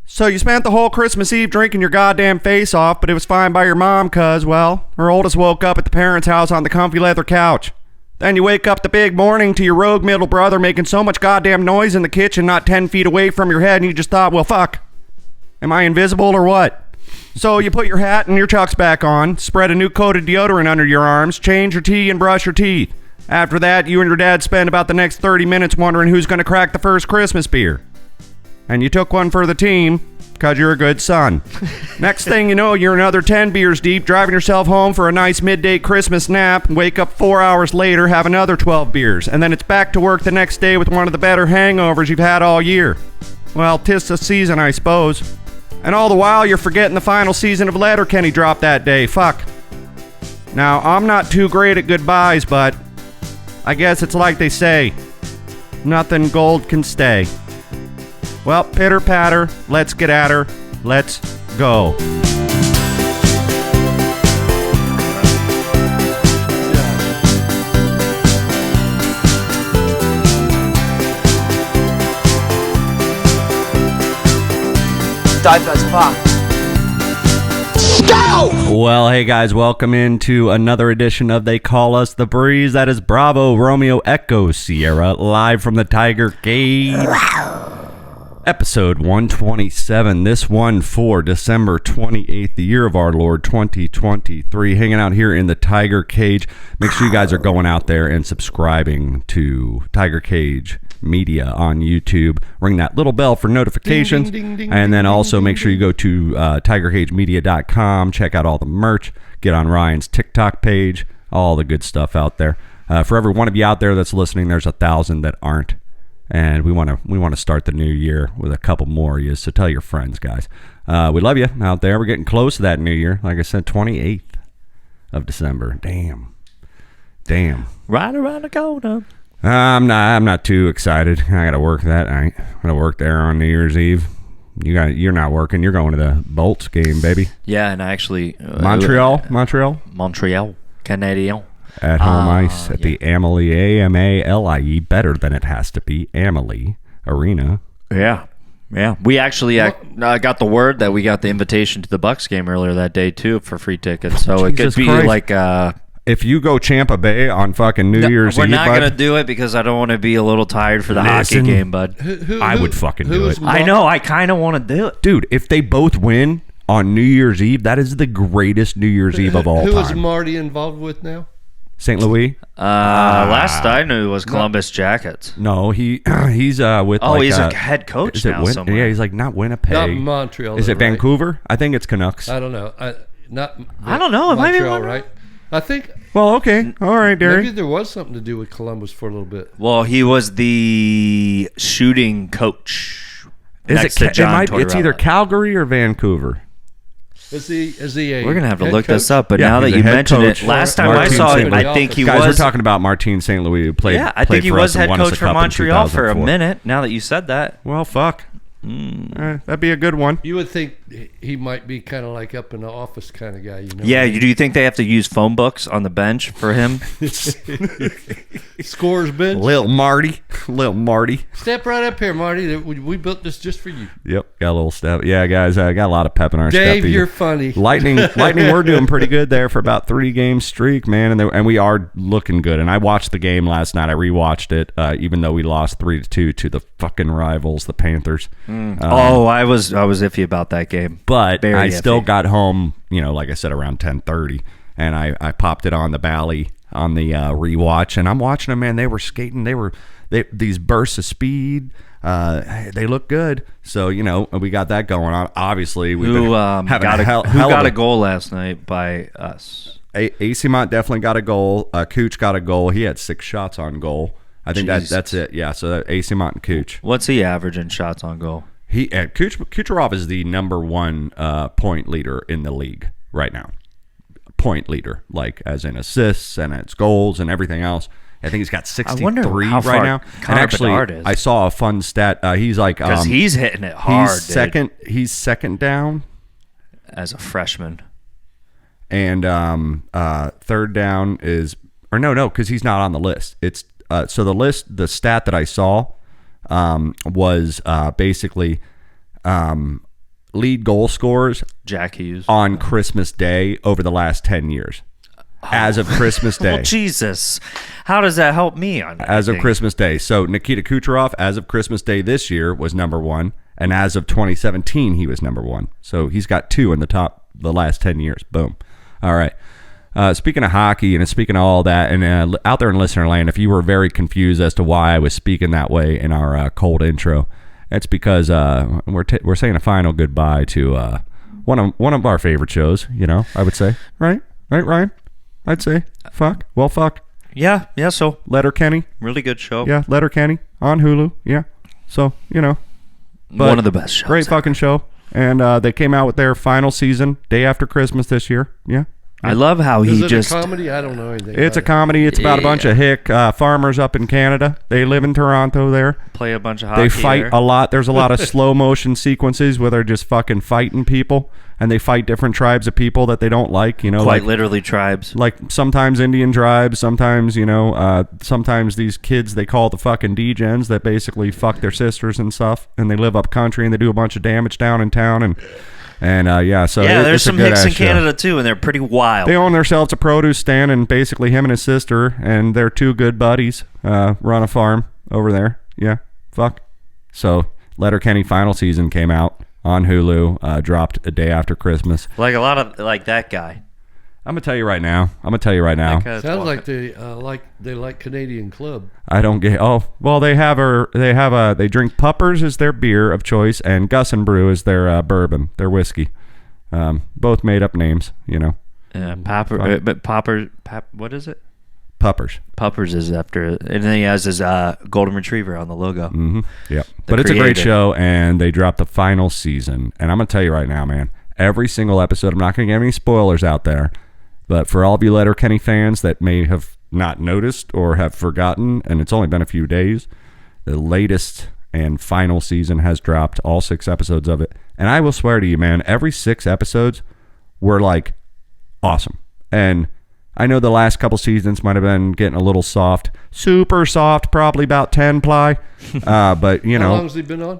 So you spent the whole Christmas Eve drinking your goddamn face off, but it was fine by your mom, cuz, well, her oldest woke up at the parents' house on the comfy leather couch. Then you wake up the big morning to your rogue middle brother making so much goddamn noise in the kitchen not 10 feet away from your head, and you just thought, well, fuck. Am I invisible or what? So you put your hat and your chucks back on, spread a new coat of deodorant under your arms, change your tea, and brush your teeth. After that, you and your dad spend about the next 30 minutes wondering who's going to crack the first Christmas beer. And you took one for the team, because you're a good son. Next thing you know, you're another 10 beers deep, driving yourself home for a nice midday Christmas nap, and wake up 4 hours later, have another 12 beers, and then it's back to work the next day with one of the better hangovers you've had all year. Well, 'tis the season, I suppose. And all the while, you're forgetting the final season of Letterkenny dropped that day. Fuck. Now, I'm not too great at goodbyes, but I guess it's like they say, nothing gold can stay. Well, pitter patter, let's get at her. Let's go. Dive as fuck. Go! Well, hey guys, welcome into another edition of They Call Us the Breeze. That is Bravo Romeo Echo Sierra, live from the Tiger Cage. Episode 127, this one for December 28th, the year of our Lord 2023, hanging out here in the Tiger Cage. Make sure you guys are going out there and subscribing to Tiger Cage Media on YouTube. Ring that little bell for notifications. Ding, ding, ding, and then ding, also ding, make sure you go to tigercagemedia.com, check out all the merch, get on Ryan's TikTok page, all the good stuff out there. For every one of you out there that's listening, there's 1,000 that aren't. And we want to start the new year with a couple more of you, so tell your friends, guys. We love you out there. We're getting close to that new year. Like I said, 28th of December. Damn. Right around the corner. I'm not too excited. I got to work that night. I'm going to work there on New Year's Eve. You're not working. You're going to the Bolts game, baby. Yeah, and actually... Montreal? Canadien. At home ice at the Amalie, A-M-A-L-I-E, better than it has to be, Amalie Arena. Yeah. We actually got the word that we got the invitation to the Bucks game earlier that day, too, for free tickets. So it could be Christ. like... if you go Champa Bay on fucking New Year's Eve, we're not going to do it because I don't want to be a little tired for the hockey game, bud. I would fucking do it. I know. I kind of want to do it. Dude, if they both win on New Year's Eve, that is the greatest New Year's Eve of all time. Who is Marty involved with now? St. Louis? Last I knew was Columbus Jackets. No, he's with he's a head coach now somewhere. Yeah, he's like not Winnipeg. Not Montreal. Is it right? Vancouver? I think it's Canucks. I don't know. I don't know. It might be Montreal, right? I think Well, okay. All right, Derek. maybe there was something to do with Columbus for a little bit. Well, he was the shooting coach. It's either Calgary or Vancouver. Is he a We're going to have to head look this coach? up, but Yeah, now that he's a you head mention coach it, last for time I Martin saw St. it, Louis. I think he Guys, was... we're talking about Martin St. Louis, who played. Yeah, I think he for was us and head won us coach a for cup in Montreal for a 2004. minute, now that you said that. Well, fuck. That'd be a good one. You would think he might be kind of like up in the office kind of guy, you know? Yeah, do you think they have to use phone books on the bench for him? Scores bench. Little Marty. Step right up here, Marty. We built this just for you. Yep, got a little step. Yeah, guys, I got a lot of pep in our step. Dave, you're funny. Lightning, we're doing pretty good there for about 3-game streak, man, and we are looking good. And I watched the game last night. I rewatched it, even though we lost 3-2 to the fucking rivals, the Panthers. I was iffy about that game. But Very I still iffy. got home, like I said, around 10:30, and I popped it on the Bally on the rewatch, and I'm watching them, man. They were skating. These bursts of speed. They look good. So we got that going on. Obviously, we've been having got a goal last night by us? AC Mont definitely got a goal. Cooch got a goal. He had 6 shots on goal. I think that's it. Yeah. So AC Mont and Cooch. What's he averaging shots on goal? Kucherov is the number 1 point leader in the league right now. Point leader, like as in assists and it's goals and everything else. I think he's got 63 right now. And actually, I saw a fun stat. He's like because he's hitting it hard. He's second down as a freshman, and third down is because he's not on the list. It's so the stat that I saw was basically lead goal scorers Jack Hughes. on Christmas Day over the last 10 years. As of Christmas Day. Well, Jesus. How does that help me? As of Christmas Day. So Nikita Kucherov, as of Christmas Day this year, was number one. And as of 2017, he was number one. So he's got two in the last 10 years. Boom. All right. Speaking of hockey and speaking of all that, and out there in listener land, if you were very confused as to why I was speaking that way in our cold intro, it's because we're saying a final goodbye to one of our favorite shows. I would say, right, Ryan? I'd say, fuck. Yeah. So Letterkenny, really good show. yeah, Letterkenny on Hulu, yeah. So but one of the best shows. great fucking show, and they came out with their final season day after Christmas this year. Yeah. I love how Is he it just. a comedy? I don't know anything. It's a about comedy. It's about a bunch of hick farmers up in Canada. They live in Toronto there. Play a bunch of hockey. They fight there. a lot. There's a lot of slow motion sequences where they're just fucking fighting people, and they fight different tribes of people that they don't like. Quite like literally tribes. like sometimes Indian tribes, sometimes sometimes these kids they call the fucking degens that basically fuck their sisters and stuff, and they live up country and they do a bunch of damage down in town and so There's it's some a hicks in good-ass show. Canada too, and they're pretty wild. They own themselves a produce stand, and basically him and his sister and their two good buddies run a farm over there. Yeah, fuck. So Letterkenny final season came out on Hulu, dropped a day after Christmas. Like a lot of that guy. I'm gonna tell you right now. That guy's Sounds walking. like they like Canadian Club. I don't get. Oh, well, they drink Puppers as their beer of choice, and Gus and Brew is their bourbon, their whiskey. Both made up names, Yeah, what is it? Puppers. Puppers is after, and then he has his golden retriever on the logo. Mm-hmm. Yep. But it's a great show, and they dropped the final season. And I'm gonna tell you right now, man. Every single episode. I'm not gonna give any spoilers out there, but for all of you Letterkenny fans that may have not noticed or have forgotten, and it's only been a few days, the latest and final season has dropped, all 6 episodes of it. And I will swear to you, man, every 6 episodes were like awesome. And I know the last couple seasons might have been getting a little soft, super soft, probably about 10 ply. But How long has he been on?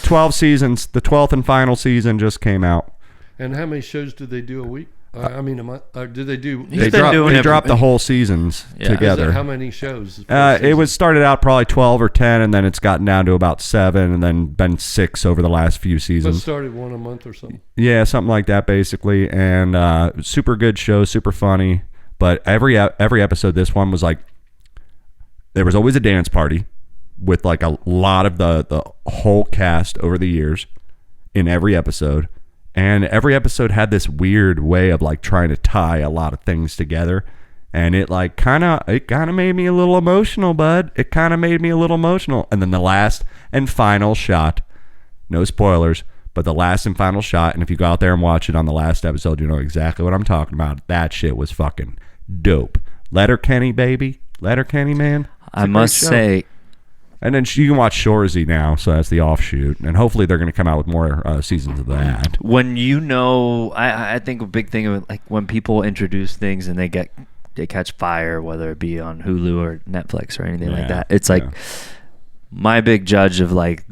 12 seasons. The 12th and final season just came out. And how many shows do they do a week? A month? Did they do? He's been doing They it- dropped the whole seasons Yeah. together. How many shows? It was started out probably 12 or 10, and then it's gotten down to about 7, and then been 6 over the last few But seasons. started one a month or something. Yeah, something like that, basically. And super good show, super funny. But every episode, this one was like, there was always a dance party with like a lot of the whole cast over the years in every episode. And every episode had this weird way of like trying to tie a lot of things together. And it like kind of made me a little emotional, bud. It kind of made me a little emotional. And then the last and final shot, no spoilers, but the last and final shot, and if you go out there and watch it on the last episode, you know exactly what I'm talking about. That shit was fucking dope. Letterkenny, baby. Letterkenny, man. It's a I great must show. say, And then you can watch Shoresy now, so that's the offshoot. And hopefully they're going to come out with more seasons of that. when I think a big thing of it, like when people introduce things and they catch fire, whether it be on Hulu or Netflix or anything like that. It's like my big judge of like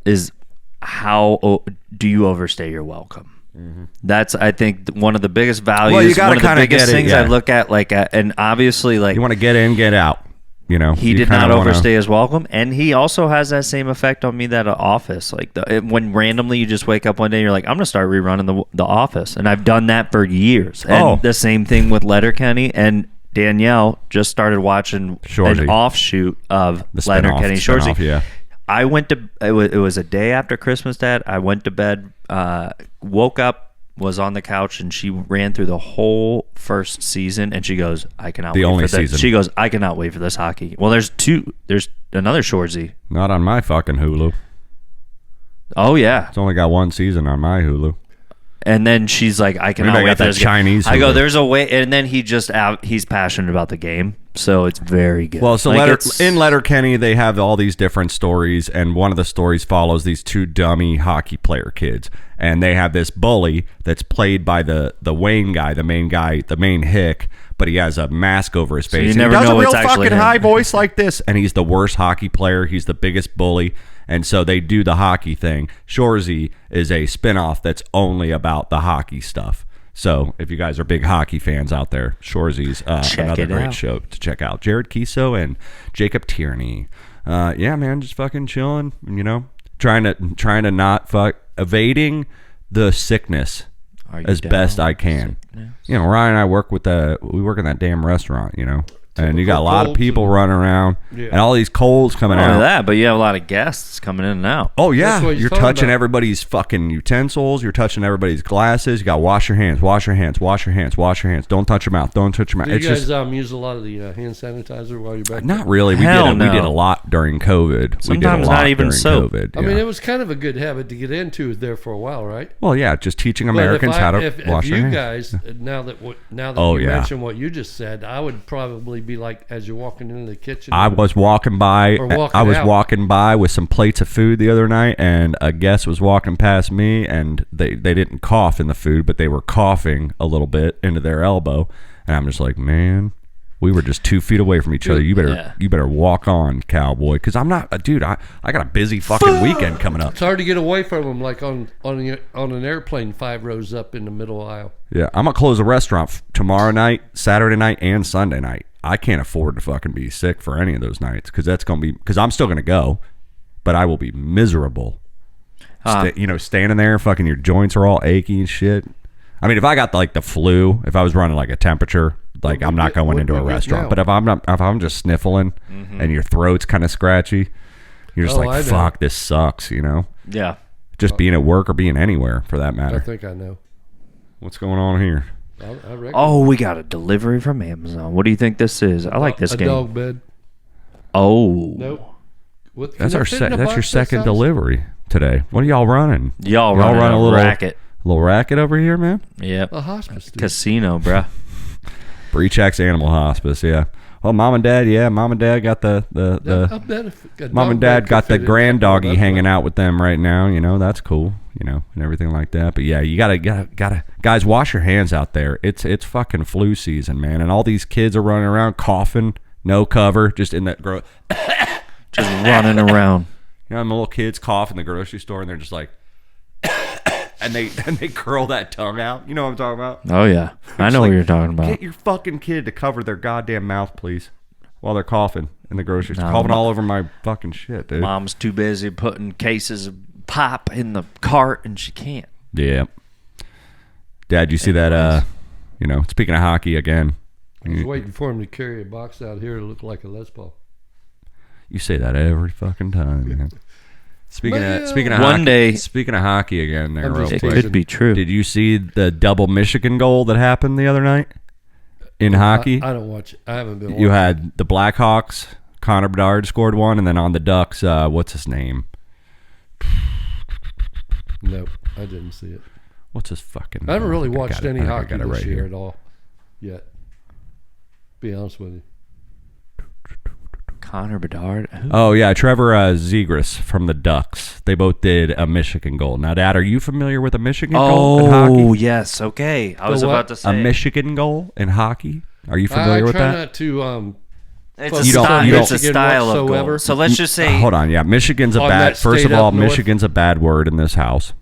is how do you overstay your welcome? Mm-hmm. That's I think one of the biggest values. Well, you gotta one of the kinda biggest get it, things yeah. I look at, and obviously like You want to get in, get out. You know, he you did kinda not wanna- overstay his welcome, and he also has that same effect on me that Office. Like when randomly you just wake up one day and you're like, I'm gonna start rerunning the Office, and I've done that for years. And the same thing with Letterkenny, and Danielle just started watching Shoresy. an offshoot of The spin-off, Letterkenny spin-off, Shoresy. yeah. I went to it was a day after Christmas, Dad. I went to bed, woke up, was on the couch, and she ran through the whole first season, and she goes, I cannot The wait only for this. season. She goes, I cannot wait for this hockey. Well, there's another Shoresy. Not on my fucking Hulu. Oh yeah. It's only got one season on my Hulu. And then she's like, I cannot Maybe I wait got for that this game. Chinese I go, Hulu. there's a way, and then he's passionate about the game, so it's very good. Well, so Like, it's- in Letterkenny, they have all these different stories, and one of the stories follows these two dummy hockey player kids, and they have this bully that's played by the Wayne guy, the main hick, but he has a mask over his face. you And never he does know a real it's actually fucking him. high voice like this, and he's the worst hockey player. He's the biggest bully, And so they do the hockey thing. Shoresy is a spinoff that's only about the hockey stuff. So if you guys are big hockey fans out there, Shoresy's another great show to check out. Jared Kiso and Jacob Tierney. Yeah, man, just fucking chilling, you know, trying to not evading the sickness as best I can. You know, Ryan and I work in that damn restaurant, you know. And you got a lot of people running around, and all these colds coming out. That, but you have a lot of guests coming in and out. Oh yeah, you're touching everybody's fucking utensils. You're touching everybody's glasses. You got to wash your hands, wash your hands, wash your hands, wash your hands. Don't touch your mouth. Don't touch your mouth. Do you guys use a lot of the hand sanitizer while you're back? Not really. We did a lot during COVID. Sometimes not even soap. COVID, I mean, it was kind of a good habit to get into there for a while, right? Well, yeah, just teaching Americans how to wash their hands. If you guys, now that you mentioned what you just said, I would probably be like, as you're walking into the kitchen. I was walking by with some plates of food the other night, and a guest was walking past me, and they didn't cough in the food, but they were coughing a little bit into their elbow, and I'm just like, man, we were just 2 feet away from each other. You better walk on, cowboy, because I'm not, dude. I got a busy fucking weekend coming up. It's hard to get away from them, like on an airplane, 5 rows up in the middle aisle. Yeah, I'm gonna close the restaurant tomorrow night, Saturday night, and Sunday night. I can't afford to fucking be sick for any of those nights because I'm still gonna go, but I will be miserable. Standing there, fucking your joints are all achy and shit. I mean, if I got like the flu, if I was running like a temperature, like I'm not going into a restaurant. But if I'm just sniffling and your throat's kind of scratchy, you're just fuck, this sucks, you know? Yeah. Just being at work or being anywhere for that matter. I think I know. What's going on here? We got a delivery from Amazon. What do you think this is? I like this game. A dog bed. Oh. Nope. That's your second delivery today. What are y'all running? Y'all running a little racket. Little racket over here, man? Yep. A hospice. Dude. Casino, bruh. Breachx Animal Hospice, yeah. Well, mom and dad got mom and dad got the grand doggy hanging out with them right now. You know, that's cool. You know, and everything like that. But yeah, you gotta guys, wash your hands out there. It's fucking flu season, man, and all these kids are running around coughing, no cover, just in that just running around. You know, the little kids cough in the grocery store, and they're just like, and they curl that tongue out. You know what I'm talking about? Oh yeah, I know what you're talking about. Get your fucking kid to cover their goddamn mouth, please, while they're coughing in the grocery store. Coughing all over my fucking shit, dude. Mom's too busy putting cases of pop in the cart, and she can't. Yeah. Dad, you see that? Speaking of hockey again. I was waiting for him to carry a box out here to look like a Les Paul. You say that every fucking time, man. Speaking of one day, speaking of hockey again, there real quick. It could be true. Did you see the double Michigan goal that happened the other night in hockey? I don't watch it. I haven't been watching. You had the Blackhawks. Connor Bedard scored one, and then on the Ducks, what's his name? Nope, I didn't see it. What's his fucking name? I haven't really watched any hockey this year at all yet. Be honest with you. Connor Bedard. Who? Oh yeah, Trevor Zegras from the Ducks. They both did a Michigan goal. Now, Dad, are you familiar with a Michigan goal in hockey? Oh yes, okay. I was about to say a Michigan goal in hockey. Are you familiar with that? I try not to. It's a style of goal. So let's just say. Hold on, yeah, Michigan's a bad. First of all, Michigan's a bad word in this house.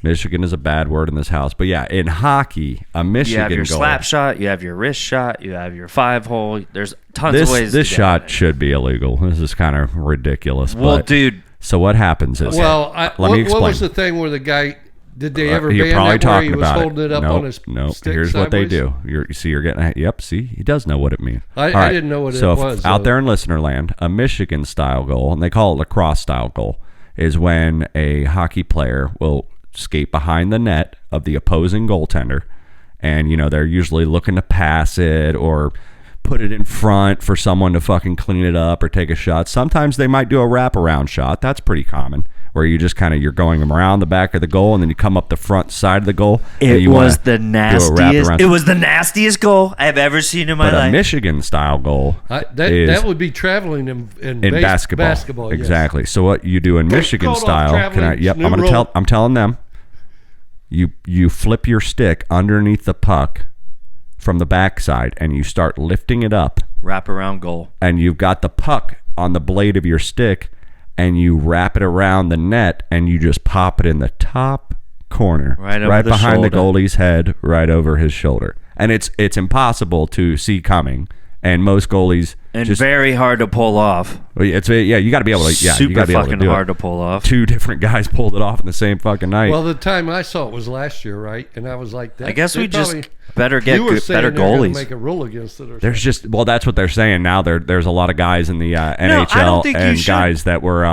Michigan is a bad word in this house. But yeah, in hockey, a Michigan goal. You have your slap shot, you have your wrist shot, you have your 5-hole. There's tons of ways. This shot should be illegal. This is kind of ridiculous. Well, dude. So what happens is, let me explain. What was the thing where the guy? Did they ever ban that where he was holding it up on his stick? Here's what they do. You're getting. Yep. See, he does know what it means. I didn't know what it was. So out there in listener land, a Michigan style goal, and they call it lacrosse style goal, is when a hockey player will skate behind the net of the opposing goaltender, and they're usually looking to pass it or put it in front for someone to fucking clean it up or take a shot. Sometimes they might do a wraparound shot. That's pretty common, where you just you're going around the back of the goal and then you come up the front side of the goal. It was the nastiest goal I've ever seen in my life. But a Michigan style goal that would be traveling in basketball. Exactly. So what you do in Michigan style? I'm telling them. You flip your stick underneath the puck from the backside and you start lifting it up. Wrap around goal. And you've got the puck on the blade of your stick, and you wrap it around the net, and you just pop it in the top corner, right behind the goalie's head, right over his shoulder. And it's impossible to see coming. And most goalies very hard to pull off. You got to be able to. Yeah, super you got to be able to fucking do hard it. to pull off. 2 different guys pulled it off in the same fucking night. Well, the time I saw it was last year, right? And I was like, I guess we just better get better goalies. Make a rule against it. Or there's just that's what they're saying now. There's a lot of guys in the NHL and guys that were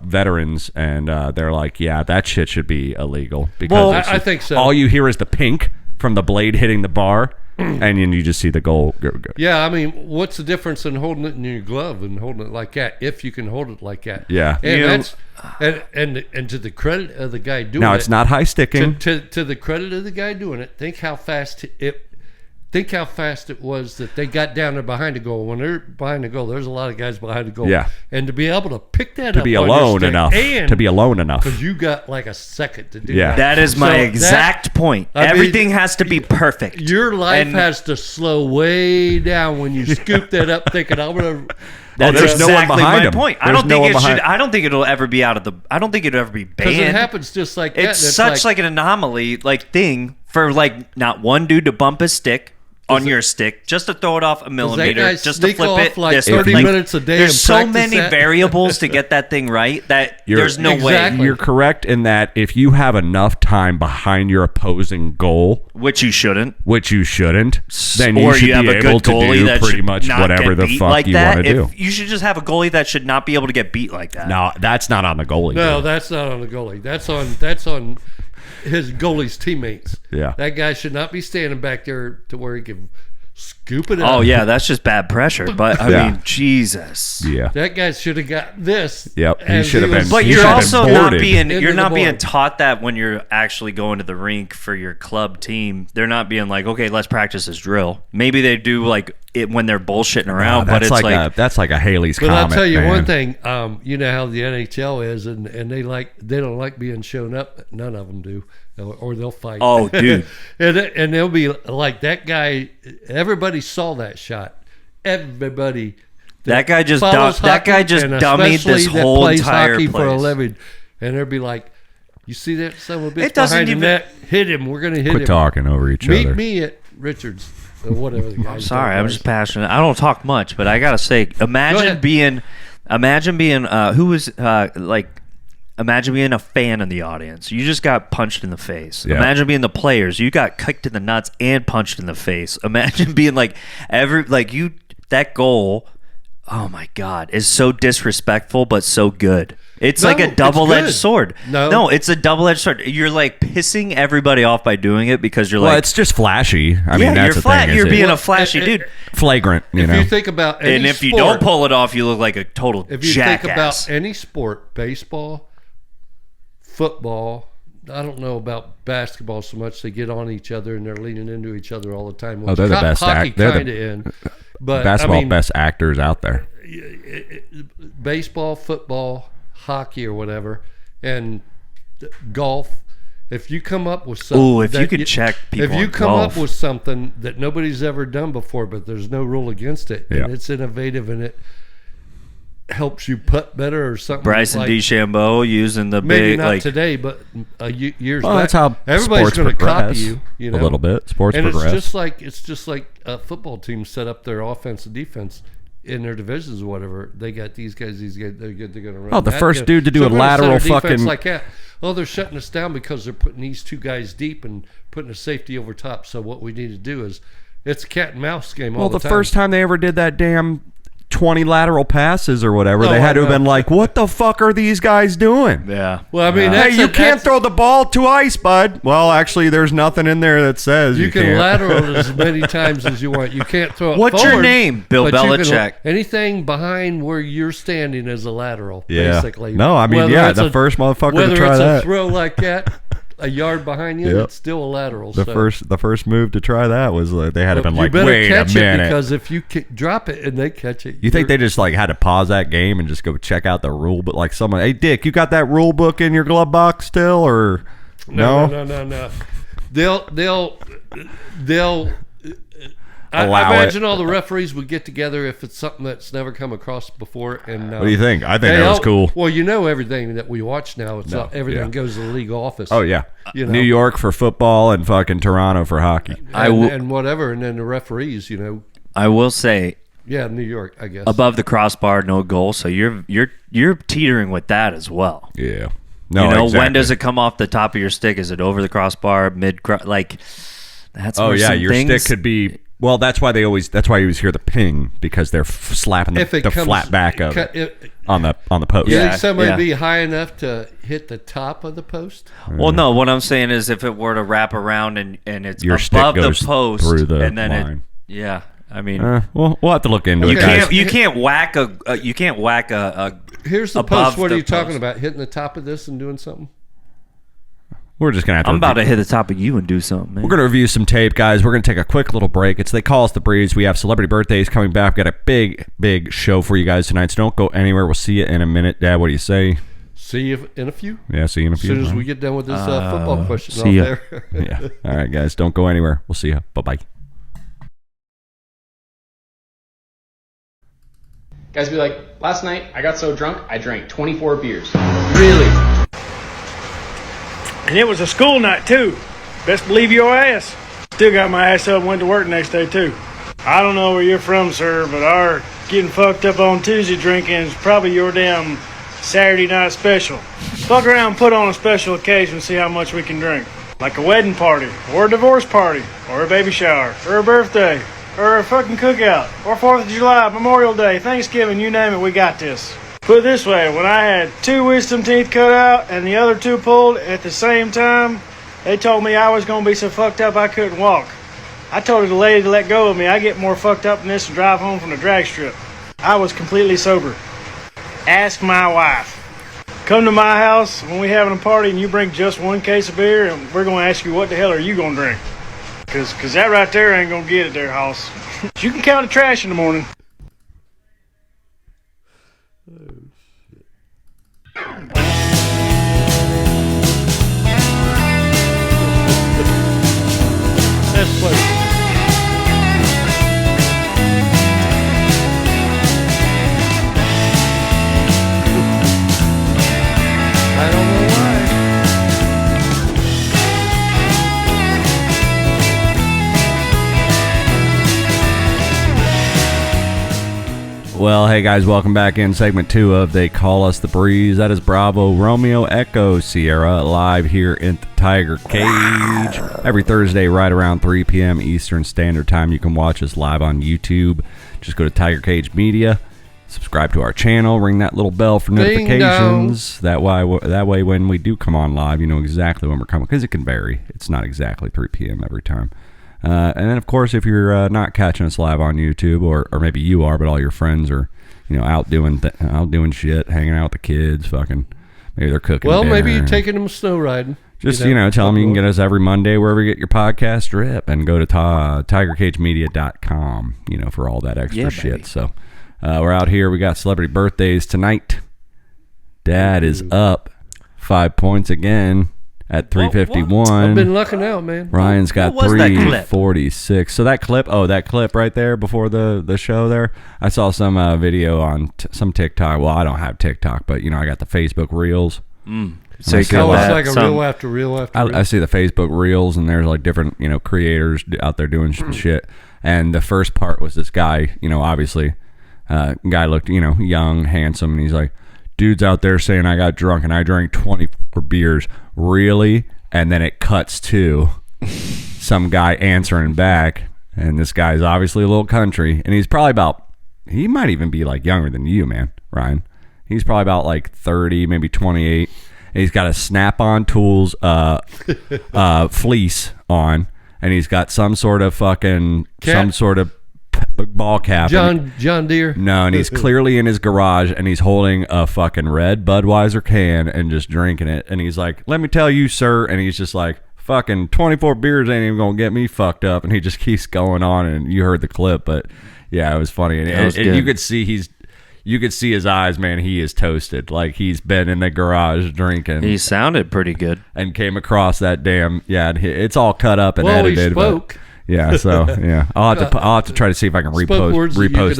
veterans, and they're like, yeah, that shit should be illegal because I think so. All you hear is the pink from the blade hitting the bar. And then you just see the goal go. Yeah, I mean, what's the difference in holding it in your glove and holding it like that? If you can hold it like that, yeah. And and to the credit of the guy doing it. Now it's not high sticking. To the credit of the guy doing it, think how fast it was that they got down there behind the goal. When they're behind the goal, there's a lot of guys behind the goal. Yeah. And to be able to pick that up, to be alone enough, because you got like a second to do that. That is my exact point. Everything has to be perfect. Your life has to slow way down when you scoop that up, thinking I'm gonna. That's there's exactly no one behind my him. point. I don't think it'll ever be out of the. I don't think it'll ever be banned. Because it happens just like that. It's such like an anomaly, thing for not one dude to bump his stick on your stick, just to throw it off a millimeter, just to flip it. Like 30 minutes a day. There's so many variables to get that thing right that there's no way. You're correct in that if you have enough time behind your opposing goal, which you shouldn't, then you should be able to do pretty much whatever the fuck you want to do. You should just have a goalie that should not be able to get beat like that. No, that's not on the goalie. No, that's not on the goalie. That's on his goalie's teammates. Yeah. That guy should not be standing back there to where he can scoop it up. Oh yeah, that's just bad pressure. But I mean, Jesus. Yeah. That guy should have got this. Yep. He should have been. But you're also not being board. taught that when you're actually going to the rink for your club team. They're not being like, okay, let's practice this drill. Maybe they do like it when they're bullshitting around, but it's that's like a Haley's But Comet. I'll tell you man. one thing. You know how the NHL is, and they don't like being shown up. None of them do, or they'll fight. Oh, dude. and they'll be like that guy. Everybody saw that shot. Everybody. That guy just and dummied this especially that whole plays entire hockey place. for a living, and they'll be like, "You see that son of a bitch It doesn't behind even- the net? Hit him. We're gonna hit him. Quit talking over each Meet other. me at Richards." Or whatever the guy's Sorry, name I'm was. just passionate. I don't talk much, but I gotta say, imagine being imagine being a fan in the audience. You just got punched in the face. Yeah. Imagine being the players. You got kicked in the nuts and punched in the face. Imagine being that goal. Oh my God, is so disrespectful, but so good. It's like a double-edged sword. No, it's a double-edged sword. You're like pissing everybody off by doing it because you're it's just flashy. I mean, that's the thing. You're being a flashy dude. Flagrant, you know. If you think about any And if you sport, don't pull it off, you look like a total if you jackass. think about any sport, baseball, football, I don't know about basketball so much. They get on each other and they're leaning into each other all the time. They're the best hockey they're kind of in. But basketball I mean, best actors out there. baseball, football, hockey, or whatever, and golf. If you come up with something, Ooh, if you could check people if you on come golf. up with something that nobody's ever done before, but there's no rule against it, Yeah. and it's innovative and it helps you putt better or something. Bryson like, DeChambeau using the maybe big not today, but years Well, back. that's how everybody's sports going to copy progress. you. A little bit. Sports and progress. it's just like a football team set up their offense and defense in their divisions or whatever. They got these guys. They're good. They're going to run. Oh, the that. first dude to do So a we're gonna set lateral our defense fucking- like that. Oh, they're shutting us down because they're putting these two guys deep and putting a safety over top. So what we need to do is, it's a cat and mouse game all Well, the the time. first time they ever did that damn 20 lateral passes or whatever, Oh, they had to I have been know. like, what the fuck are these guys doing? Yeah. Well, I mean, Hey, you can't throw the ball to ice, bud. Well, actually, there's nothing in there that says You can can't. lateral it as many times as you want. You can't throw it What's your forward, name? Bill but you can- Belichick. anything behind where you're standing is a lateral, Yeah. basically. No, I mean, Whether yeah, it's the first motherfucker to whether try it's that. a throw like that, a yard behind you, Yep. it's still a lateral. The first move to try that was they had to have been you like, better wait a catch it minute. because if you drop it and they catch it, You think they just like had to pause that game and just go check out the rule book? Like someone, hey Dick, you got that rule book in your glove box still, or no. They'll I allow imagine it. all the referees would get together if it's something that's never come across before. And What do you think? I think that was cool. Well, everything that we watch now. It's everything goes to the league office. Oh yeah, New York for football and fucking Toronto for hockey. And whatever, and then the referees. I will say. Yeah, New York, I guess. Above the crossbar, no goal. So you're teetering with that as well. Yeah. No, exactly. When does it come off the top of your stick? Is it over the crossbar, like that's? Oh yeah, your things... stick could be. Well, that's why you always hear the ping because they're slapping the flat back of it on the post. You think somebody be high enough to hit the top of the post? Well, no. What I'm saying is, if it were to wrap around and it's your above stick goes the post through the and then line. I mean, we'll have to look into it, guys. You can't whack a. Here's the post. What are you talking about? Hitting the top of this and doing something? We're just gonna have to. I'm about to hit the top of you and do something, man. We're gonna review some tape, guys. We're gonna take a quick little break. They call us the Breeze. We have celebrity birthdays coming back. We got a big show for you guys tonight. So don't go anywhere. We'll see you in a minute, Dad. What do you say? See you in a few. Yeah, see you in a few. As soon as we get done with this football question see ya. there. Yeah. All right, guys. Don't go anywhere. We'll see you. Bye. Guys be like, last night I got so drunk I drank 24 beers. Really? And it was a school night too. Best believe your ass. Still got my ass up and went to work next day too. I don't know where you're from, sir, but our getting fucked up on Tuesday drinking is probably your damn Saturday night special. Fuck around and put on a special occasion and see how much we can drink. Like a wedding party, or a divorce party, or a baby shower, or a birthday, or a fucking cookout, or 4th of July, Memorial Day, Thanksgiving, you name it, we got this. Put it this way, when I had 2 wisdom teeth cut out and the other 2 pulled at the same time, they told me I was going to be so fucked up I couldn't walk. I told the lady to let go of me. I get more fucked up than this and drive home from the drag strip. I was completely sober. Ask my wife. Come to my house when we having a party and you bring just 1 case of beer and we're going to ask you what the hell are you going to drink. Because that right there ain't going to get it there, house. You can count the trash in the morning. That's funny. I don't know why. Well, hey guys, welcome back in segment 2 of They Call Us the Breeze. That is Bravo Romeo Echo Sierra live here at the Tiger Cage every Thursday right around 3 p.m. Eastern Standard Time. You can watch us live on YouTube. Just go to Tiger Cage Media, subscribe to our channel, ring that little bell for notifications. That way when we do come on live, you know exactly when we're coming, because it can vary. It's not exactly 3 p.m. every time. And then, of course, if you're not catching us live on YouTube, or maybe you are, but all your friends are, out doing shit, hanging out with the kids, fucking, maybe they're cooking dinner. Maybe you're taking them snow riding. Just, tell them you can get us every Monday wherever you get your podcast drip, and go to tigercagemedia.com, for all that extra shit. Baby. So, we're out here. We got celebrity birthdays tonight. Dad is up 5 points again. At 351. I've been lucking out, man. Ryan's got What was that clip? 346. So that clip right there before the show there, I saw some video on some TikTok. Well, I don't have TikTok, but I got the Facebook Reels. So It's like a reel after reel after reel. I see the Facebook Reels, and there's like different creators out there doing shit. And the first part was this guy, obviously, guy looked young, handsome, and he's like, dude's out there saying I got drunk and I drank 24 beers. Really? And then it cuts to some guy answering back, and this guy's obviously a little country, and he's probably he might even be like younger than you, man, Ryan. He's probably about like 30, maybe 28. And he's got a Snap-on Tools fleece on, and he's got some sort of ball cap. John Deere. No, and he's clearly in his garage, and he's holding a fucking red Budweiser can and just drinking it. And he's like, let me tell you, sir. And he's just like, fucking 24 beers ain't even going to get me fucked up. And he just keeps going on, and you heard the clip. But, yeah, it was funny. And you could see his eyes, man. He is toasted. Like, he's been in the garage drinking. He sounded pretty good. And came across that damn, it's all cut up and edited. He spoke. Yeah, so yeah, I'll have to try to see if I can repost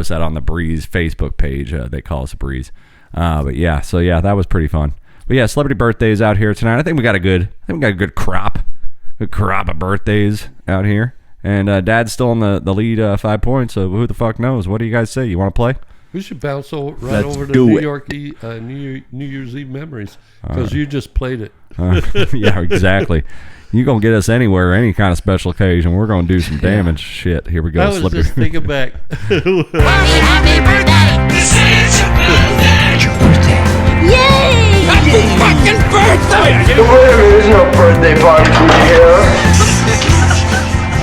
that on the Breeze Facebook page. They call us Breeze, but yeah, so yeah, that was pretty fun. But yeah, celebrity birthdays out here tonight. I think we got a good crop of birthdays out here, and Dad's still in the lead, 5 points. So who the fuck knows? What do you guys say? You want to play? We should bounce over Let's to do New it. York New Year's Eve memories because you just played it. Yeah, exactly. You gonna get us anywhere, any kind of special occasion. We're gonna do some damage. Shit, here we go. I was just thinking back. Happy birthday! This is your birthday! It's your birthday. Yay! Happy fucking birthday! There is no birthday party for here.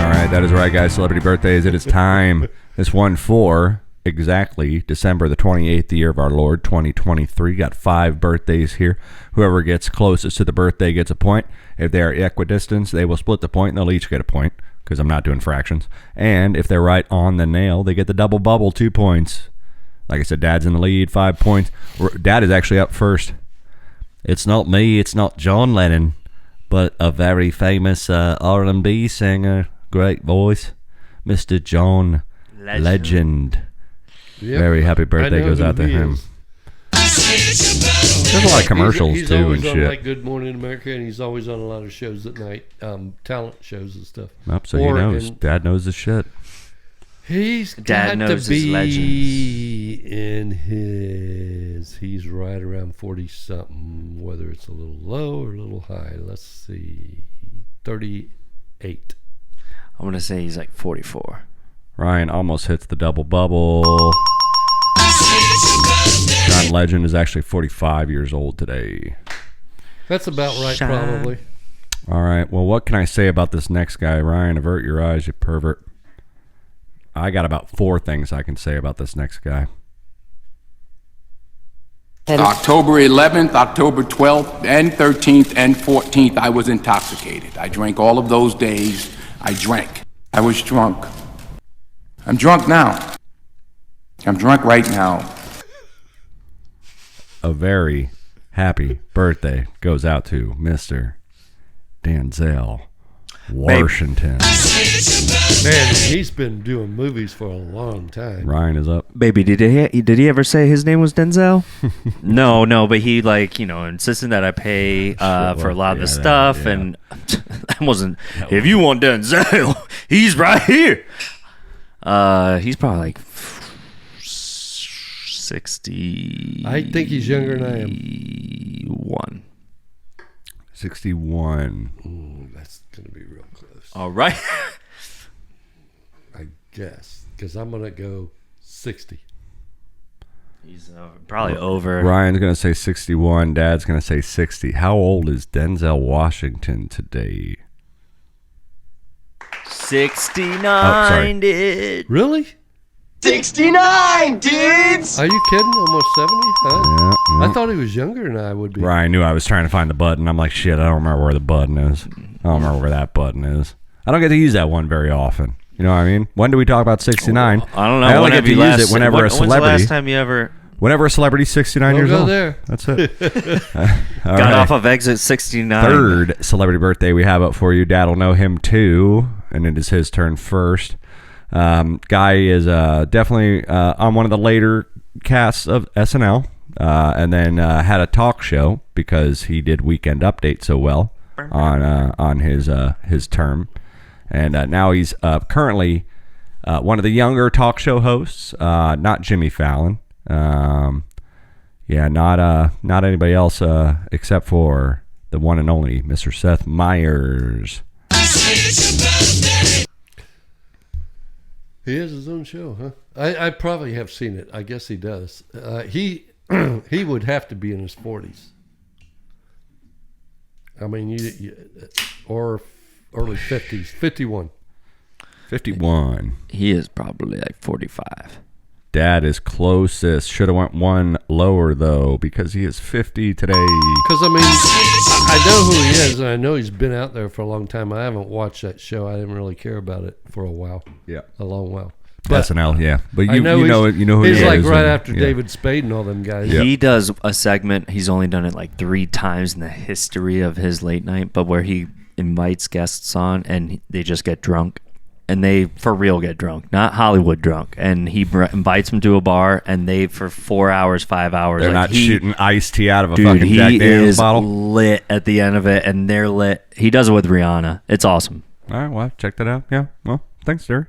All right, that is right, guys. Celebrity birthdays. It is time. This one for exactly December the 28th, the year of our Lord, 2023. Got 5 birthdays here. Whoever gets closest to the birthday gets a point. If they are equidistant, they will split the point, and they'll each get a point because I'm not doing fractions. And if they're right on the nail, they get the double bubble, 2 points. Like I said, Dad's in the lead, 5 points. Dad is actually up first. It's not me, it's not John Lennon, but a very famous R&B singer, great voice, Mr. John Legend. Yep. Very happy birthday goes out to him. There's a lot of commercials he's too always and on shit. like Good Morning America, and he's always on a lot of shows at night, talent shows and stuff. So he knows. Dad knows his shit. He's Dad got knows to his be in his. He's right around 40 something, whether it's a little low or a little high. Let's see, 38. I'm gonna say he's like 44. Ryan almost hits the double bubble. John Legend is actually 45 years old today. That's about right, probably. All right. Well, what can I say about this next guy? Ryan, avert your eyes, you pervert. I got about 4 things I can say about this next guy. October 11th, October 12th, and 13th, and 14th, I was intoxicated. I drank all of those days. I drank. I was drunk. I'm drunk now. I'm drunk right now. A very happy birthday goes out to Mr. Denzel Washington. Man, he's been doing movies for a long time. Ryan is up. Baby, did he ever say his name was Denzel? No, but he insisted that I pay for a lot of the stuff, and that wasn't. If you want Denzel, he's right here. He's probably like 60. I think he's younger than I am. 61. Ooh, that's gonna be real close. All right. I guess because I'm gonna go 60. He's probably over. Ryan's going to say 61. Dad's going to say 60. How old is Denzel Washington today? 69, dude. Really? 69, dudes! Are you kidding? Almost 70? Huh? Yeah. I thought he was younger than I would be. Ryan knew I was trying to find the button. I'm like, shit, I don't remember where the button is. I don't remember where that button is. I don't get to use that one very often. You know what I mean? When do we talk about 69? I don't know. I only get to use it whenever a celebrity. When's the last time you ever Whenever a celebrity's 69 years go old. there. That's it. All got right. off of exit 69? Third celebrity birthday we have up for you. Dad'll know him too, and it is his turn first. Guy is definitely on one of the later casts of SNL, and then had a talk show because he did Weekend Update so well on his term, and now he's currently one of the younger talk show hosts. Not Jimmy Fallon. Not anybody else except for the one and only Mr. Seth Meyers. He has his own show, huh? I probably have seen it. I guess he does. He would have to be in his 40s. I mean, or early 50s. 51. 51. He is probably like 45. Dad is closest. Should have went one lower, though, because he is 50 today. Because, I mean, I know who he is, and I know he's been out there for a long time. I haven't watched that show. I didn't really care about it for a while. Yeah. A long while. But SNL, yeah. But I you know who he is. he's like right and- after yeah. David Spade and all them guys. Yeah. He does a segment. He's only done it like 3 times in the history of his late night, but where he invites guests on, and they just get drunk. And they for real get drunk, not Hollywood drunk. And he invites them to a bar, and they for 4 hours, 5 hours. They're like not shooting iced tea out of a dude, fucking Jack he Daniels is bottle. lit at the end of it, and they're lit. He does it with Rihanna. It's awesome. All right, well, check that out. Yeah, well, thanks, sir.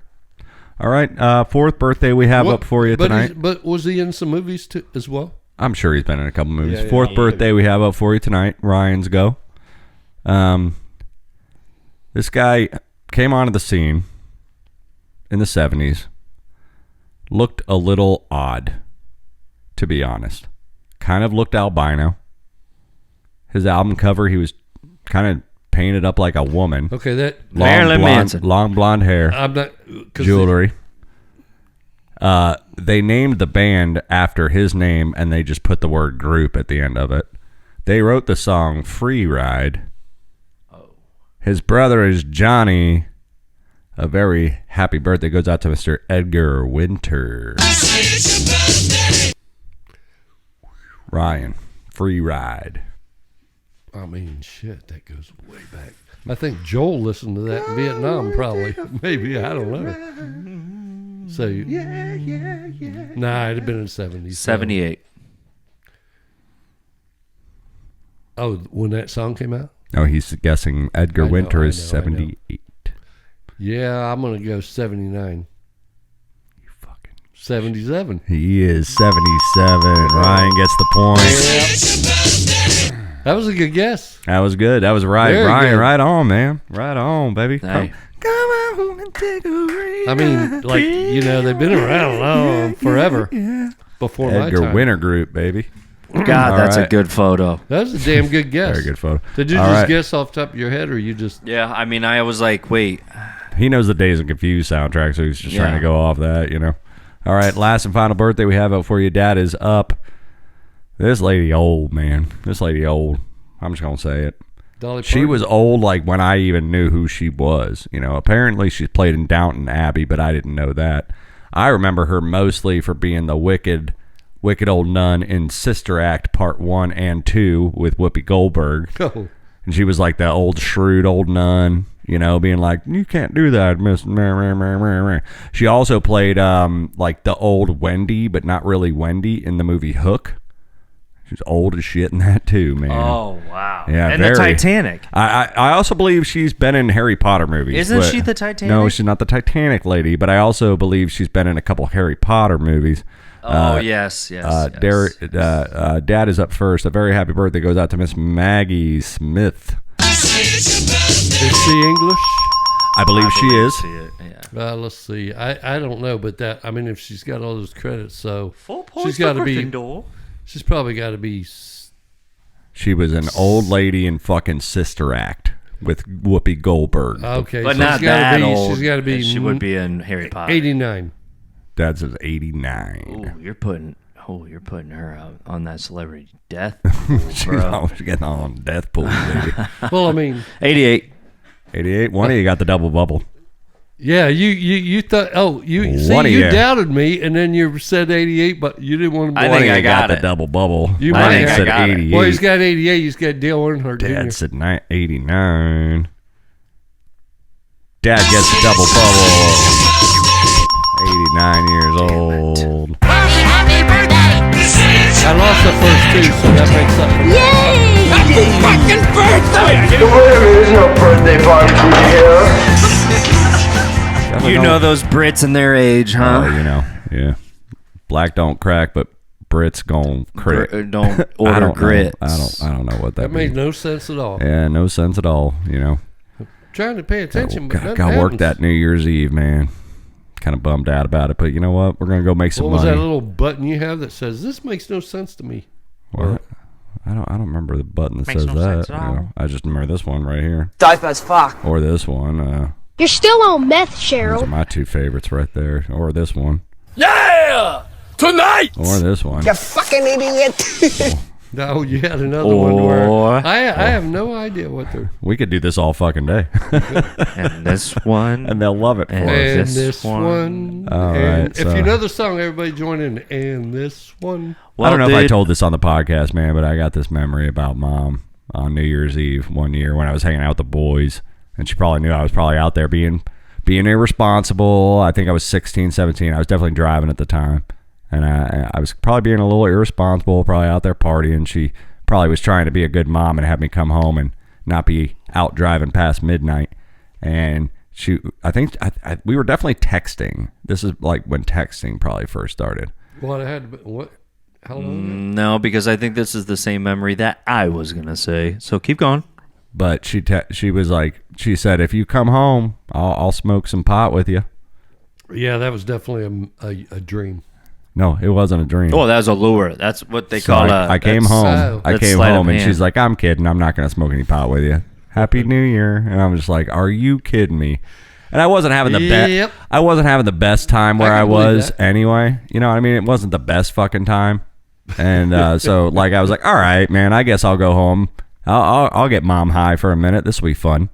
All right, fourth birthday we have up for you tonight. But was he in some movies too, as well? I'm sure he's been in a couple movies. Yeah, Fourth birthday we have up for you tonight. Ryan's go. This guy came onto the scene in the 70s. Looked a little odd, to be honest. Kind of looked albino. His album cover, he was kind of painted up like a woman. Okay, that Marilyn Manson. Long blonde hair. I'm not Jewelry. They named the band after his name, and they just put the word group at the end of it. They wrote the song Free Ride. His brother is Johnny. A very happy birthday goes out to Mr. Edgar Winter. Ryan, Free Ride. I mean, shit, that goes way back. I think Joel listened to that in Vietnam, probably. Maybe, I don't know. So, yeah. Nah, it'd have been in the 70s. 78. Oh, when that song came out? Oh, he's guessing Edgar Winter is 78. Yeah, I'm going to go 79. You fucking 77. He is 77. Ryan gets the point. Yep. That was a good guess. That was good. That was right. Very Ryan, good. right on, man. Right on, baby. Hey. Come on and take a ride. I mean, like, you know, they've been around forever. Before my Edgar time. Winter Group, baby. God, All that's right. a good photo. That was a damn good guess. Very good photo. Did you All just right. guess off the top of your head, or you just... Yeah, I mean, I was like, wait. He knows the Days and Confused soundtrack, so he's just trying Yeah. to go off that, you know. All right, last and final birthday we have up for you. Dad is up. This lady old, man. This lady old. I'm just going to say it. Dolly She Parton? was old like when I even knew who she was. You know, apparently she's played in Downton Abbey, but I didn't know that. I remember her mostly for being the wicked old nun in Sister Act Part 1 and 2 with Whoopi Goldberg. Oh. And she was like the old shrewd old nun, you know, being like, you can't do that, Miss. She also played like the old Wendy, but not really Wendy, in the movie Hook. She's old as shit in that too, man. Oh, wow. Yeah, and very. the Titanic. I also believe she's been in Harry Potter movies. Isn't but- she the Titanic? No, she's not the Titanic lady, but I also believe she's been in a couple Harry Potter movies. Oh, yes. Dad is up first. A very happy birthday goes out to Miss Maggie Smith. Is she English? I believe she is. See it, yeah. Let's see. I don't know, but that, I mean, if she's got all those credits, so Full points she's got for to be. Gryffindor. She's probably got to be. She was an old lady in fucking Sister Act with Whoopi Goldberg. Okay, But so not she's gotta that be, old. She's got to be. She would be in Harry Potter. 89. Dad says 89. Ooh, you're putting her out on that celebrity death pool, bro. She's getting on death pool, baby. Well, I mean, 88. 88. One of you got the double bubble. yeah, you thought. Oh, you One of you you. doubted me, and then you said 88, but you didn't want to. I One think of I you got the it. double bubble. You I might think have said got it. 88. Well, he's got 88. He's got Dale Earnhardt Jr. Dad said 89. Dad gets the double bubble. 89 years old. Happy birthday! I lost the first two, so that makes up for Yay! Happy fucking birthday! Wait a minute, there's no birthday party for you here. You know those Brits and their age, huh? Oh, you know, yeah. Black don't crack, but Brits gon' crack. Don't I order don't grits. Know. I don't know what that That made means. no sense at all. Yeah, no sense at all. You know, Trying to pay attention, but nothing got work happens. that New Year's Eve, man. Kind of bummed out about it, but you know what? We're gonna go make some What was money. that little button you have that says "This makes no sense to me"? What? I don't remember the button that Makes says no that. sense at all. I just remember this one right here, Dive as fuck. or this one. You're still on meth, Those are Cheryl. my two favorites right there, or this one, Yeah! Tonight! or this one. You fucking idiot! No, you had another one where Or- I have no idea what they're. We could do this all fucking day, And this one. and they'll love it for And- us. And this this one. one. All and right, if so- you know the song, everybody join in. And this one. I don't know if I dude, told this on the podcast, man, but I got this memory about Mom. on New Year's Eve one year when I was hanging out with the boys, and she probably knew I was probably out there being irresponsible. I think I was 16, 17. I was definitely driving at the time, and I was probably being a little irresponsible, probably out there partying. She probably was trying to be a good mom and have me come home and not be out driving past midnight. And I think we were definitely texting. This is like when texting probably first started. Well, it had to be, what? How long? No, because I think this is the same memory that I was gonna say. So keep going. But she was like, she said, if you come home, I'll smoke some pot with you. Yeah, that was definitely a dream. No, it wasn't a dream. Oh, that was a lure. That's what they So call I came that's home. so- I That's came sleight of home, and hand. she's like, I'm kidding. I'm not going to smoke any pot with you. Happy New Year. And I'm just like, are you kidding me? And I wasn't having the Yep. I wasn't having the best time where I I, can believe was that. anyway. You know what I mean? It wasn't the best fucking time. And so like I was like, all right, man, I guess I'll go home. I'll get mom high for a minute. This will be fun.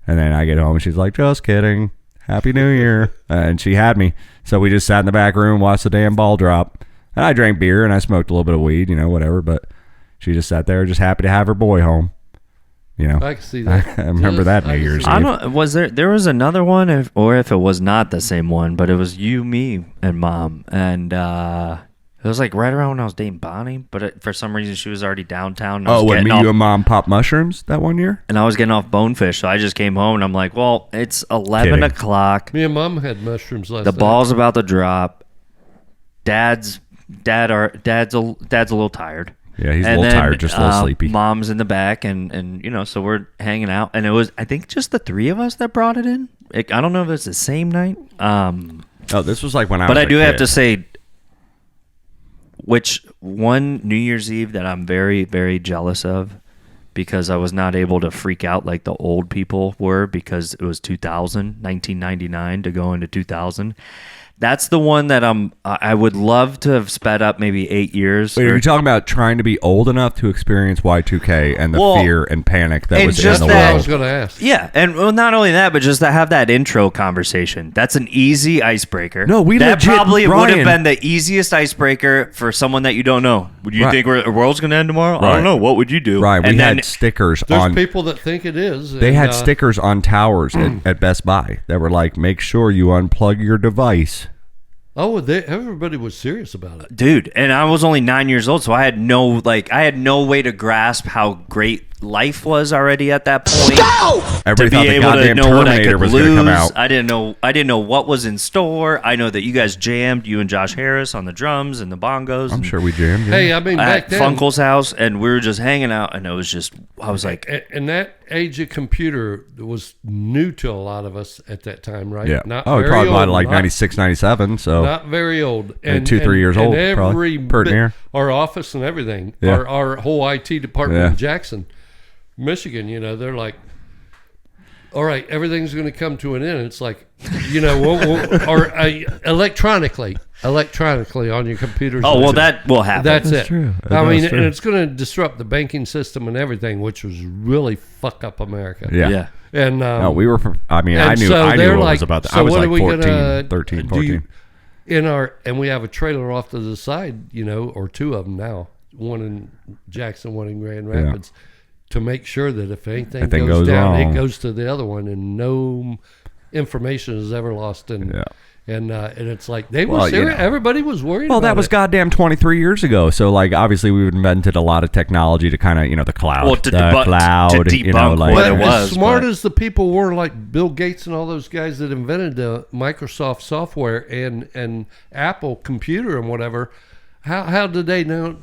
And then I get home and she's like, just kidding. Happy New Year. And she had me. So we just sat in the back room, watched the damn ball drop. And I drank beer and I smoked a little bit of weed, whatever. But she just sat there just happy to have her boy home. I can see that. I remember that New I can Year's see Eve. I don't. Was there was another one, if it was not the same one, but it was you, me, and mom, and it was like right around when I was dating Bonnie. But for some reason, she was already downtown. And I was When getting me, off, you, and mom popped mushrooms that one year? and I was getting off bonefish, so I just came home and I'm like, well, it's 11 Kidding. o'clock. Me and Mom had mushrooms last The night. ball's about to drop. Dad's a little tired. Yeah, he's a And little then, tired, just a little sleepy. Mom's in the back, and so we're hanging out, and it was, I think, just the three of us that brought it in. I don't know if it's the same night. Oh, this was like when I was But I a do have kid. to say, which one New Year's Eve that I'm very, very jealous of, because I was not able to freak out like the old people were, because it was 1999 to go into 2000. That's the one that I would love to have sped up maybe 8 years. Wait, are or- you talking about trying to be old enough to experience Y2K and the Well, fear and panic that and was in just the That's what I world? was going to ask. Yeah, and well, not only that, but just to have that intro conversation. That's an easy icebreaker. No, we that legit- probably would Ryan- have been the easiest icebreaker for someone that you don't know. Would you Right. think the world's going to end tomorrow? I Right. don't know. What would you do? Right, we and had then, stickers There's on. people that think it is. They and, had stickers on towers at Best Buy that were like, "Make sure you unplug your device." Oh, everybody was serious about it. dude, and I was only 9 years old, so I had no way to grasp how great life was already at that point. Everybody To thought be the able to goddamn know what I Terminator could was lose, going to come out. I didn't know what was in store. I know that you guys jammed, you and Josh Harris on the drums and the bongos. I'm and sure we jammed. Yeah. Hey, I mean, back at then, Funkel's house, and we were just hanging out, and it was just, I was like, and that age of computer was new to a lot of us at that time, right? Yeah. Not Oh, we very probably bought it old, like not- 96, 97. So Not very old. And 2-3 years old, probably. Pert bit- near. Our office and everything, Yeah. our whole IT department Yeah. in Jackson, Michigan, they're like, all right, everything's going to come to an end. It's like, electronically on your computers. oh, well, that will happen. That's it. true. I mean, That's true. and it's going to disrupt the banking system and everything, which was really fuck up America. yeah. Yeah. And No, we were. I mean, and I knew. so I knew they're what like, was about that. so I was what like are we 14, gonna 13, do 14. and we have a trailer off to the side, or two of them now, one in Jackson, one in Grand Rapids, to make sure that if anything goes down, wrong. it goes to the other one, and no information is ever lost. And Yeah. and it's like they were Well, you serious. know. Everybody was worried. Well, about that was it. goddamn 23 years ago. So, like, obviously, we've invented a lot of technology to kind of, the cloud. Well, to the debunk- cloud, to debunk like, what But it was, as smart but- as the people were, like Bill Gates and all those guys that invented the Microsoft software and Apple computer and whatever, how did they know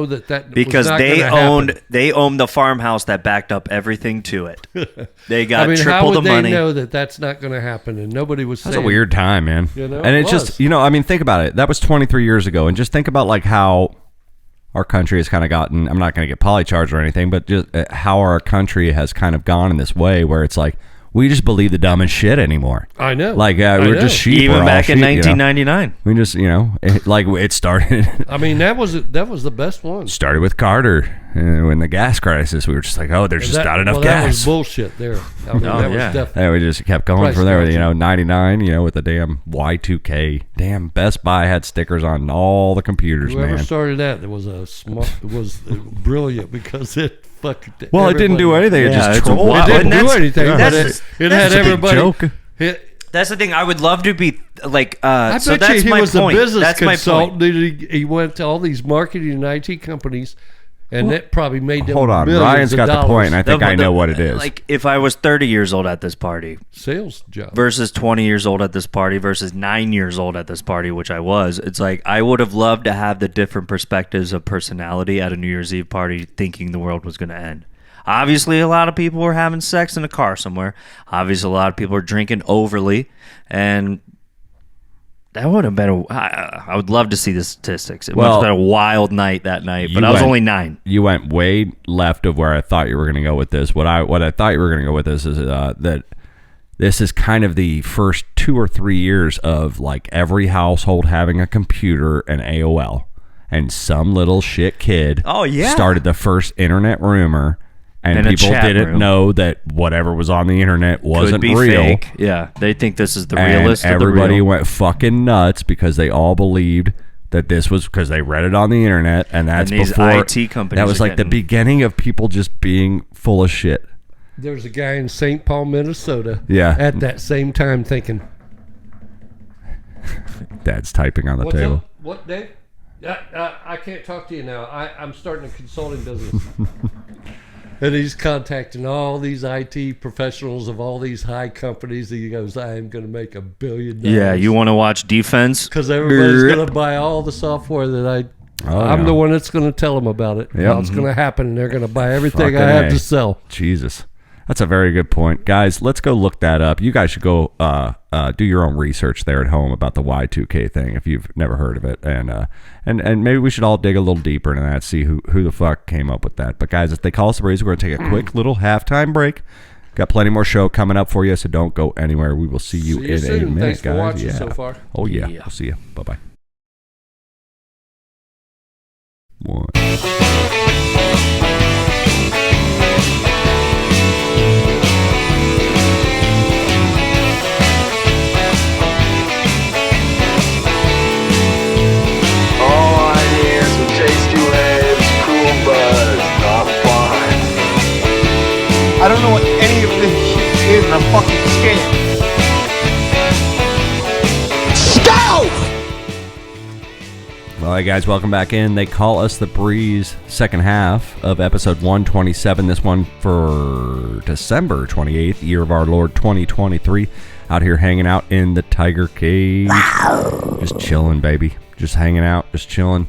that because was not they gonna happen? owned the farmhouse that backed up everything to it. They got I mean, how triple would the they money. know that that's not going to happen? And nobody was That's saying a weird time, man. You know, and it it's just, was. I mean, think about it. That was 23 years ago. And just think about, like, how our country has kind of gotten, I'm not going to get polycharged or anything, but just how our country has kind of gone in this way where it's like, we just believe the dumbest shit anymore. I know. Like, I we're know. just sheep. Even We're all back in sheep, 1999. We just, it started. I mean, that was the best one. Started with Carter when the gas crisis. We were just like, oh, there's just not enough That was gas. bullshit there. I mean, that was yeah. definitely. And we just kept going Price from there. gouging. 99, with the damn Y2K. Damn, Best Buy had stickers on all the computers, Whoever man. started that was was brilliant because it fuck. Well, it didn't do anything. It Yeah, just it's trolled. It wild. didn't And do that's- anything, but that's- it that's had a big everybody. joke. That's the thing. I would love to be like. I So bet that's you he my was point. a business That's my consultant. point. He went to all these marketing and IT companies, and that probably made them Hold on. millions Ryan's of got the dollars. point, and I think I know what it is. Like if I was 30 years old at this party Sales job. versus 20 years old at this party versus 9 years old at this party, which I was, it's like I would have loved to have the different perspectives of personality at a New Year's Eve party, thinking the world was going to end. Obviously, a lot of people were having sex in a car somewhere. Obviously, a lot of people were drinking overly, and that would have been I would love to see the statistics. It must have been a wild night that night, but I was only 9. You went way left of where I thought you were going to go with this. What I thought you were going to go with this is that this is kind of the first 2 or 3 years of like every household having a computer and AOL, and some little shit kid started the first internet rumor. And people didn't know that whatever was on the internet wasn't Could be real. fake. Yeah, they think this is the And realist. everybody of the real. went fucking nuts because they all believed that this was because they read it on the internet, and that's And these before IT companies that was are like the getting- beginning of people just being full of shit. There's a guy in St. Paul, Minnesota. Yeah. At that same time, thinking, Dad's typing on the "What's table. up? What, Dave? I can't talk to you now. I'm starting a consulting business." And he's contacting all these IT professionals of all these high companies. He goes, "I am going to make $1 billion." Yeah, you want to watch defense? Because everybody's going to buy all the software that I'm yeah. the one that's going to tell them about it. Yep. How it's going to happen, and they're going to buy everything Fucking I have A. to sell. Jesus. That's a very good point. Guys, let's go look that up. You guys should go do your own research there at home about the Y2K thing if you've never heard of it. And maybe we should all dig a little deeper into that, see who the fuck came up with that. But guys, if they call us a breeze, we're going to take a quick little halftime break. Got plenty more show coming up for you, so don't go anywhere. We will see you in soon. a minute, Thanks for guys. watching Yeah. so far. Oh, yeah. Yeah. We'll see you. Bye-bye. One. All I need is some tasty waves, cool buzz, not fun. I don't know what any of this shit is, and I'm fucking scared. All right, guys, welcome back in. They call us the Breeze, second half of episode 127. This one for December 28th, year of our Lord 2023. Out here hanging out in the Tiger Cage. Just chilling, baby. Just hanging out, just chilling.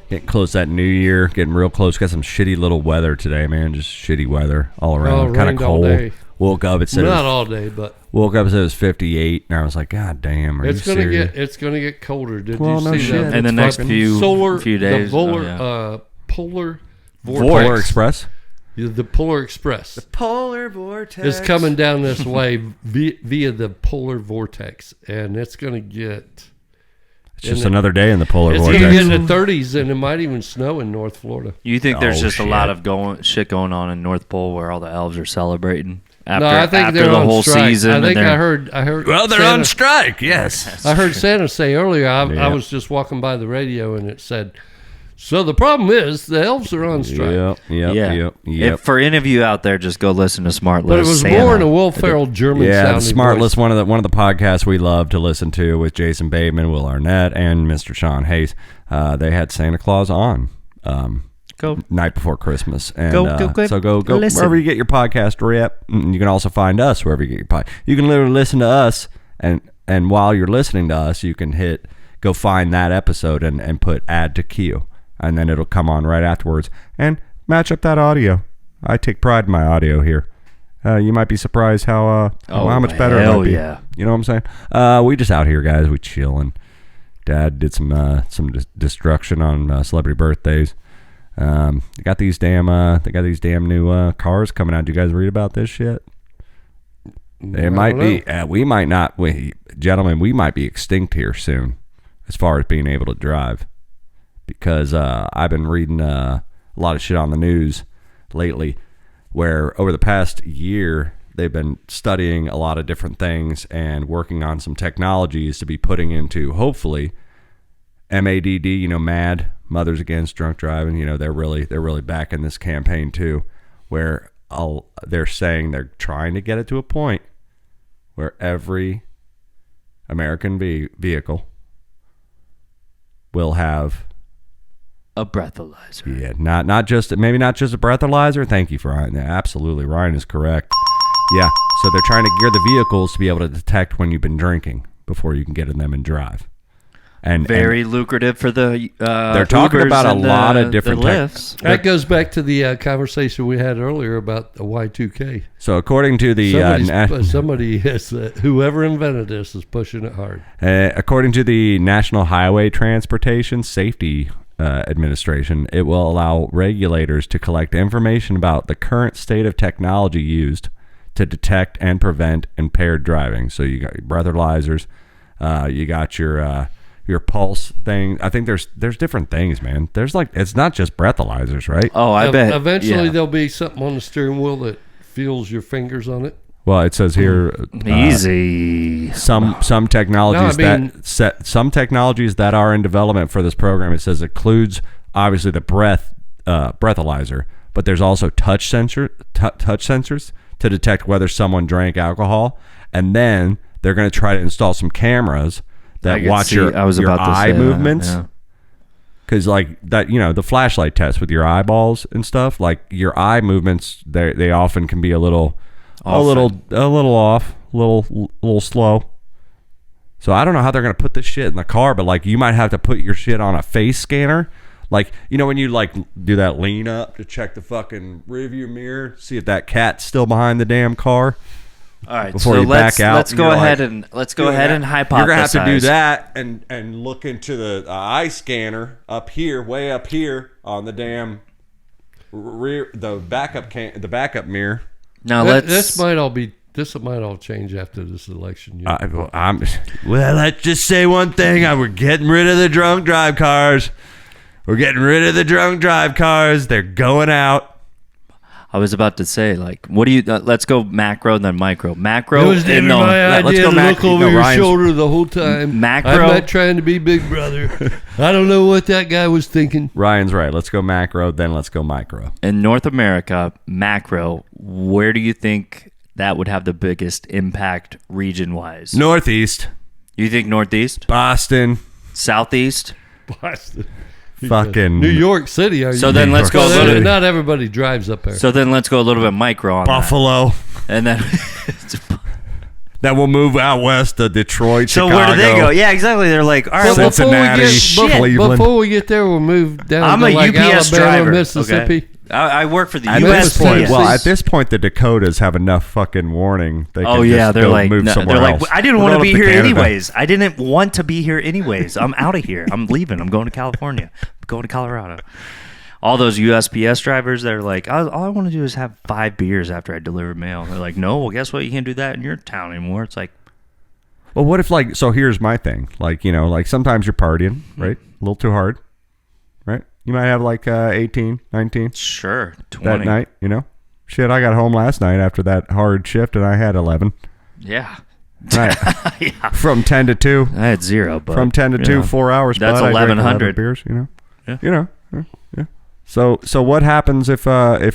Getting close to that new year, getting real close. Got some shitty little weather today, man. Just shitty weather all around. Kind of rained all cold. day. Woke up, it said Not all day, but woke up, it said it was 58, and I was like, God damn, are it's you gonna serious? get colder. Did Well, you no see shit. that? In the next few days. The polar, Oh, yeah. polar Polar Express? The Polar Express Polar Vortex. is coming down this way via the polar vortex, and it's going to get. It's just another day in the polar It's vortex. going to get in the 30s, and it might even snow in North Florida. You think there's Oh, just shit. a lot of shit going on in North Pole where all the elves are celebrating after, No, I think after they're the on whole strike. season? I and think they're- I heard. Well, they're Santa, on strike, yes. I heard Santa say earlier. I Yeah. was just walking by the radio, and it said, "So the problem is the elves are on strike." Yeah. If for any of you out there, just go listen to Smart List. But it was Santa. more in a Will Ferrell German Yeah, sounding the Smart voice. List, one of the podcasts we love to listen to with Jason Bateman, Will Arnett, and Mr. Sean Hayes. They had Santa Claus on Go. night before Christmas, and go go listen. wherever you get your podcast rep. And you can also find us wherever you get your podcast. You can literally listen to us, and while you're listening to us, you can go find that episode and put add to queue, and then it'll come on right afterwards and match up that audio. I take pride in my audio here. You might be surprised how much better it hell might be. yeah. You know what I'm saying? We just out here, guys. We chilling. Dad did some destruction on celebrity birthdays. They got these damn new cars coming out. Do you guys read about this shit? It might be. We might not. Gentlemen, we might be extinct here soon, as far as being able to drive, because I've been reading a lot of shit on the news lately, where over the past year they've been studying a lot of different things and working on some technologies to be putting into, hopefully, MADD. MAD, Mothers Against Drunk Driving. They're really backing this campaign too, where they're saying they're trying to get it to a point where every American vehicle will have a breathalyzer. Yeah, not just a breathalyzer. Thank you for Ryan. Yeah, absolutely, Ryan is correct. Yeah, so they're trying to gear the vehicles to be able to detect when you've been drinking before you can get in them and drive. And very lucrative for the they're talking Ubers about a and lot of different lifts. That goes back to the conversation we had earlier about the Y2K. So according to the somebody has whoever invented this is pushing it hard. According to the National Highway Transportation Safety Administration, it will allow regulators to collect information about the current state of technology used to detect and prevent impaired driving. So you got your breathalyzers, you got your pulse thing. I think there's different things, man. There's it's not just breathalyzers, right? Oh, I bet. Eventually there'll be something on the steering wheel that feels your fingers on it. Well, it says here easy. Some technologies some technologies that are in development for this program. It says includes obviously the breathalyzer, but there's also touch sensors to detect whether someone drank alcohol, and then they're going to try to install some cameras that watch your eye movements. Because like that, the flashlight test with your eyeballs and stuff, like your eye movements, they often can be a little off, a little slow. So I don't know how they're gonna put this shit in the car, but like you might have to put your shit on a face scanner. Like, when you like do that lean up to check the fucking rearview mirror, see if that cat's still behind the damn car. All right, before so you back out, let's go ahead and hypothesize. You're gonna have to do that and look into the eye scanner up here, way up here on the damn rear, the backup mirror. Now this might all change after this election. Let's just say one thing: we're getting rid of the drunk drive cars. We're getting rid of the drunk drive cars. They're going out. I was about to say, what do you? Let's go macro and then micro. Macro. It was never my idea to look over your shoulder the whole time. Macro. I'm not trying to be Big Brother. I don't know what that guy was thinking. Ryan's right. Let's go macro, then let's go micro. In North America, macro. Where do you think that would have the biggest impact region-wise? Northeast. You think Northeast? Boston. Southeast. Boston. Fucking New York City. So then let's go a little bit. Not everybody drives up there. So then let's go a little bit micro on Buffalo. And then then we'll move out west to Detroit, so Chicago. where do they go? Yeah, exactly. They're like, all right, Cincinnati, Cleveland. Before we get there, we'll move down I'm to a like UPS Alabama, driver, Mississippi. Okay? I work for the At USPS. this point, at this point, the Dakotas have enough fucking warning. They can they're like, move somewhere else. I didn't want to be here anyways. I didn't want to be here anyways. I'm out of here. I'm leaving. I'm going to California. I'm going to Colorado. All those USPS drivers, they're like, all I want to do is have 5 beers after I deliver mail. They're like, no, well, guess what? You can't do that in your town anymore. It's like, well, what if so here's my thing. Sometimes you're partying, right? A little too hard, right? You might have 18, 19. Sure, 20. That night, Shit, I got home last night after that hard shift and I had 11. Yeah. Right. Yeah. From 10 to 2. I had 0, but from 10 to 2, 4 hours. That's 1,100 beers, Yeah. Yeah. So what happens if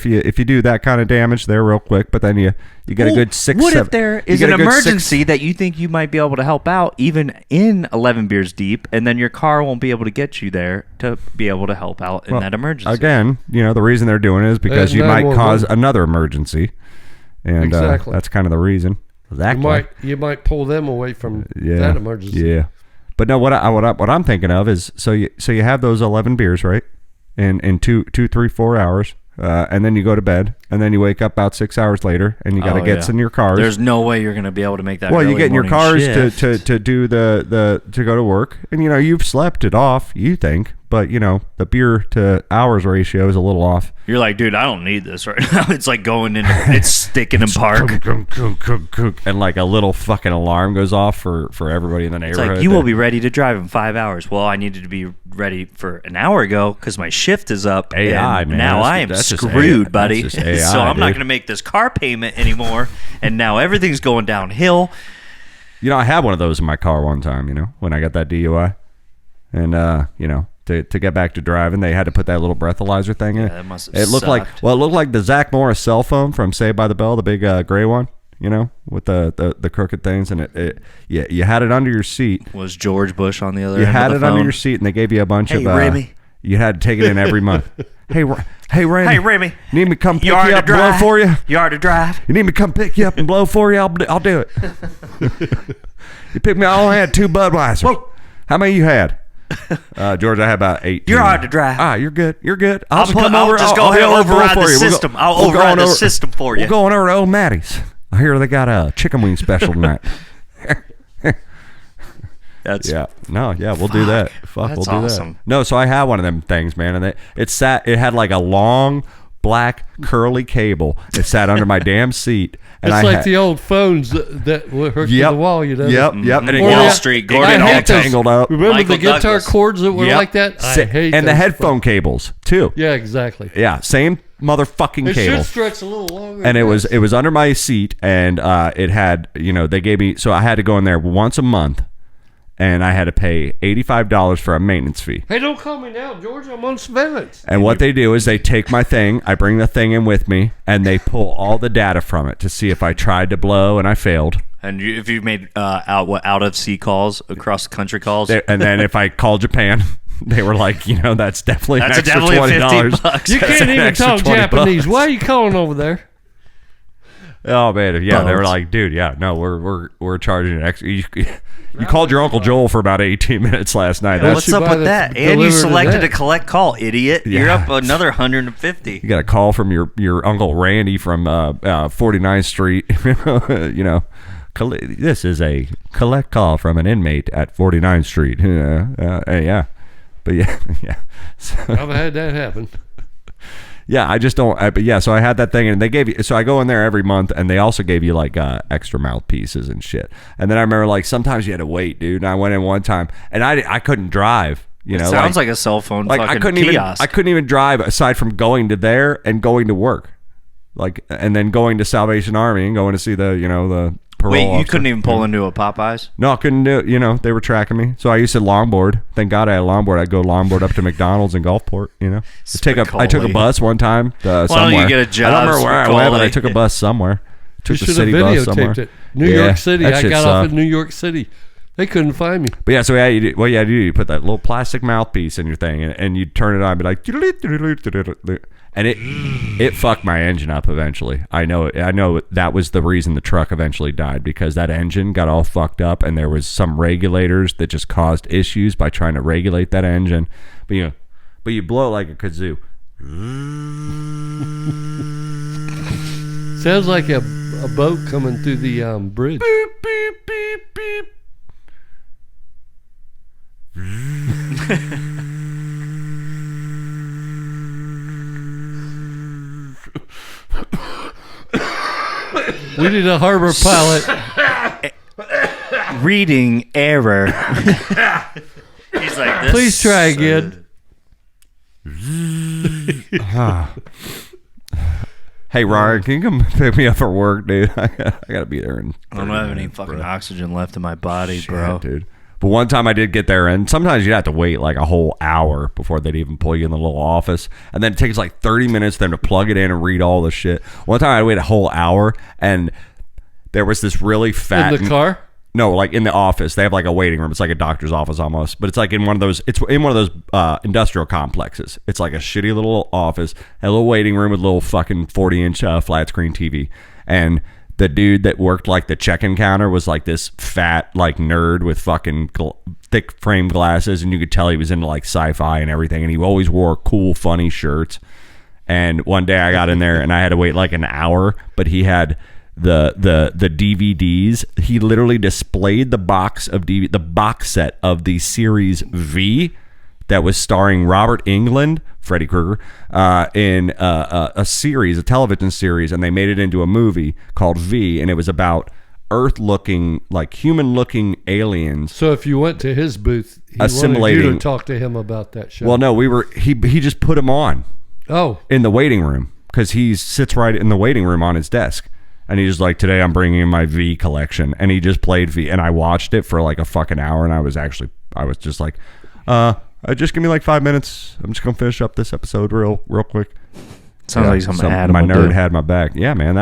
you do that kind of damage there real quick, but then you get a good 6. What 7, if there is an emergency that you think you might be able to help out, even in 11 beers deep, and then your car won't be able to get you there to be able to help out in that emergency? Again, the reason they're doing it is because you might cause another emergency, and that's kind of the reason. Exactly. You might pull them away from that emergency. Yeah. But no, what I'm thinking of is so you have those 11 beers, right? In 2, 3, 4 hours, and then you go to bed, and then you wake up about 6 hours later, and you got to get in your cars. There's no way you're going to be able to make that. Well, you get in your cars shift. to do to go to work, and you've slept it off, you think, but the beer to hours ratio is a little off. You're like, dude, I don't need this right now. It's like going into it's sticking in park, and like a little fucking alarm goes off for everybody in the neighborhood. It's like you will be ready to drive in 5 hours. Well, I needed to be ready for an hour ago because my shift is up. AI, and man. Now I am screwed, buddy. That's just AI, so I'm not dude. going to make this car payment anymore, and now everything's going downhill. I had one of those in my car one time. When I got that DUI, and to get back to driving. They had to put that little breathalyzer thing in. Yeah, that must have it looked sucked. it looked like the Zach Morris cell phone from Saved by the Bell, the big gray one, you know, with the crooked things, and you had it under your seat. Was George Bush on the other You end had of it the under phone? your seat, and they gave you a bunch of Remy. You had to take it in every month. Hey, Remy. Hey, Remy. Need me to come pick You you are to up and blow drive. for you? You are to drive. You need me to come pick you up and blow for you? I'll do it. You picked me. I only had 2 Budweisers. Whoa. How many you had? George, I had about 8. You're hard to drive. Ah, you're good. You're good. I'll just go ahead and override the system. I'll override the system for you. We'll go on over to Old Maddie's. I hear they got a chicken wing special tonight. That's We'll do that. Fuck, That's we'll do awesome. that. No, so I had one of them things, man, and it had like a long black curly cable. It sat under my damn seat, and It's like the old phones that were hooked to the wall, you know. Yep. And it Wall got Street, it Gordon got all Hackett. tangled up. Remember Michael the guitar Douglas. cords that were Yep. like that? I hate and the those headphone cables too. Yeah, exactly. Yeah, same motherfucking It cable. should stretch a little longer. And than it was under my seat, and it had, they gave me, so I had to go in there once a month, and I had to pay $85 for a maintenance fee. Hey, don't call me now, George. I'm on surveillance. And what they do is they take my thing, I bring the thing in with me, and they pull all the data from it to see if I tried to blow and I failed. And if you made out of sea calls, across the country calls, And then if I called Japan, they were like, that's definitely an extra definitely $20. $15. You That's can't an even extra talk $20. Japanese. Why are you calling over there? Oh man, yeah, they were Bones. like, dude, yeah, no, we're charging an extra. You called your Uncle Joel for about 18 minutes last night. Yeah, what's should up buy with that that? And you delivered to selected that. a collect call, idiot. You're Yeah. up another 150. You got a call from your Uncle Randy from 49th Street. This is a collect call from an inmate at 49th Street. Yeah. But yeah. So, I've had that happen. yeah, I just don't. But yeah, so I had that thing, and they gave you. So I go in there every month, and they also gave you like extra mouthpieces and shit. And then I remember like sometimes you had to wait, dude. And I went in one time, and I couldn't drive. Sounds like a cell phone fucking I couldn't kiosk. even drive aside from going to there and going to work, and then going to Salvation Army and going to see the parole Wait, you officer. couldn't even pull into a Popeyes? No, I couldn't do it. They were tracking me. So I used to longboard. Thank God I had a longboard. I'd go longboard up to McDonald's in Gulfport, I took a bus one time somewhere. Why don't you get a job, I don't remember where I went, but I Spicoli? took a bus somewhere. You Took the should have city bus somewhere. videotaped it. New Yeah, York City. that I shit got off sucked. in New York City. They couldn't find me. But yeah, so yeah, you put that little plastic mouthpiece in your thing, and you turn it on, and be like, and it fucked my engine up eventually. I know that was the reason the truck eventually died, because that engine got all fucked up, and there was some regulators that just caused issues by trying to regulate that engine. But you blow it like a kazoo. Sounds like a boat coming through the bridge. Beep, beep, beep, beep. We need a harbor pilot. Reading error. He's like this. Please try again. Hey, Ryan, can you come pick me up for work, dude? I gotta be there in I don't 30 have any minutes, fucking bro. oxygen left in my body, Shit, bro. dude. But one time I did get there, and sometimes you'd have to wait like a whole hour before they'd even pull you in the little office. And then it takes like 30 minutes for them to plug it in and read all the shit. One time I waited a whole hour, and there was this really fat... In the car? No, like in the office. They have like a waiting room. It's like a doctor's office almost. But it's like in one of those... It's in one of those industrial complexes. It's like a shitty little office, a little waiting room with a little fucking 40-inch flat screen TV. And... the dude that worked like the check-in counter was like this fat like nerd with fucking thick frame glasses, and you could tell he was into like sci-fi and everything, and he always wore cool funny shirts. And one day I got in there and I had to wait like an hour, but he had the DVDs. He literally displayed the box set of the series V that was starring Robert Englund, Freddy Krueger, in a series, a television series, and they made it into a movie called V, and it was about Earth-looking, like human-looking aliens. So if you went to his booth, he wanted Assimilating- you to talk to him about that show. Well, no, he just put them on Oh, in the waiting room, because he sits right in the waiting room on his desk. And he's just like, today I'm bringing in my V collection. And he just played V, and I watched it for like a fucking hour, and I was just like, Just give me like 5 minutes. I'm just gonna finish up this episode real quick. Sounds like something Adam my would nerd do. had my back. Yeah, man.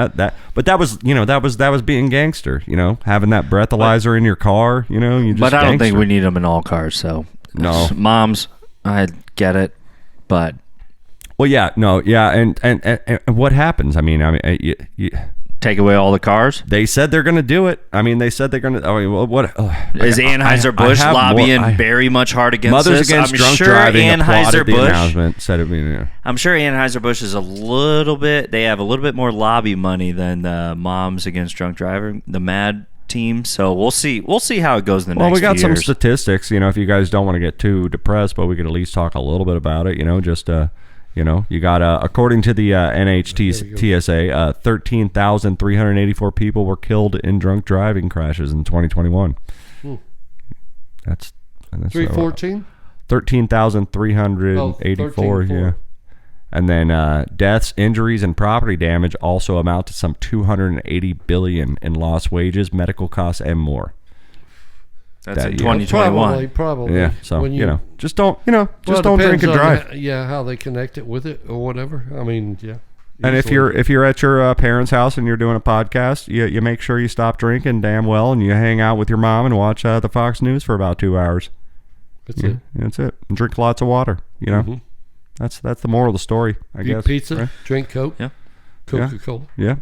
But that was that was being gangster. Having that breathalyzer in your car. You just. But I don't think gangster. we need them in all cars. So No. moms, I get it, but Well, yeah, no, yeah, and what happens? I mean, take away all the cars. they said they're gonna do it. I mean, they said they're gonna. I mean, what Is Anheuser-Busch I have lobbying more- very much hard against Mothers this? Against I'm Drunk sure Driving applauded the Anheuser-Busch. announcement. Said it. I'm sure Anheuser-Busch is a little bit. They have a little bit more lobby money than the Moms Against Drunk Driving, the MAD team. So we'll see. We'll see how it goes in the Well, next we got few some years. statistics. If you guys don't want to get too depressed, but we could at least talk a little bit about it. You got according to the NHTSA, 13,384 people were killed in drunk driving crashes in 2021. That's 314. 13,384. Yeah. And then deaths, injuries, and property damage also amount to some $280 billion in lost wages, medical costs, and more. That's in yeah. 2021. Probably. Yeah. So When just don't well, don't drink and depends on drive. how they connect it with it or whatever. I mean, yeah. And if you're at your parents' house and you're doing a podcast, you make sure you stop drinking damn well and you hang out with your mom and watch the Fox News for about 2 hours. That's it. And drink lots of water. Mm-hmm. That's the moral of the story. I eat guess. pizza, right? drink Coke, Yeah. Coca-Cola. Yeah.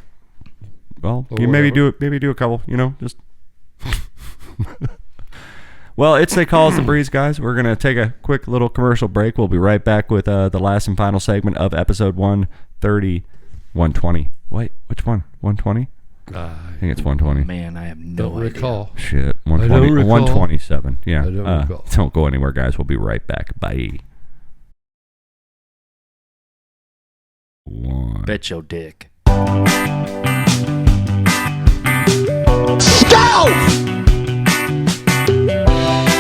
Well, Or you maybe whatever. do a couple. Just. Well, it's They Call Us the Breeze, guys. We're going to take a quick little commercial break. We'll be right back with the last and final segment of episode 130, 120. Wait, which one? 120? I think it's 120. Man, I have no Don't idea. recall. Shit, I don't 120, recall. 127. Yeah. I don't recall. Don't go anywhere, guys. We'll be right back. Bye. One. Bet your dick.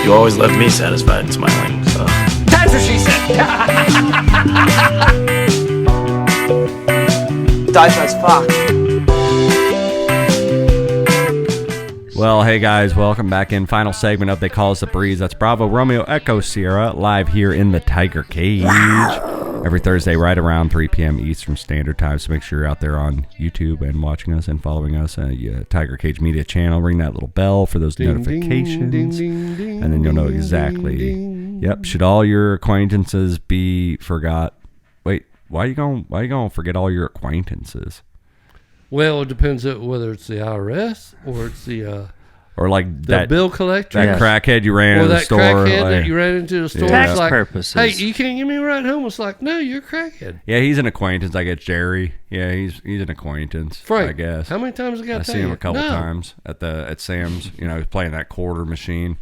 You always left me satisfied and smiling, so. That's what she said. Dice as fuck. Well, hey guys, welcome back in. Final segment of They Call Us the Breeze. That's Bravo Romeo Echo Sierra live here in the Tiger Cage every Thursday right around 3 p.m. Eastern Standard Time. So make sure you're out there on YouTube and watching us and following us. Tiger Cage Media channel. Ring that little bell for those notifications, and then you'll know exactly. Yep. Should all your acquaintances be forgot? Wait, why you going to forget all your acquaintances? Well, it depends on whether it's the IRS or it's the like the bill collector. That crackhead you ran or into the that store. crackhead like- that you ran into the store. Tax It's like, purposes. hey, you can't give me a ride home. It's like, no, you're a crackhead. Yeah, he's an acquaintance. I guess Jerry. Yeah, he's an acquaintance. Frank, I guess. how many times I got I to seen him a couple no. times at Sam's. He's playing that quarter machine.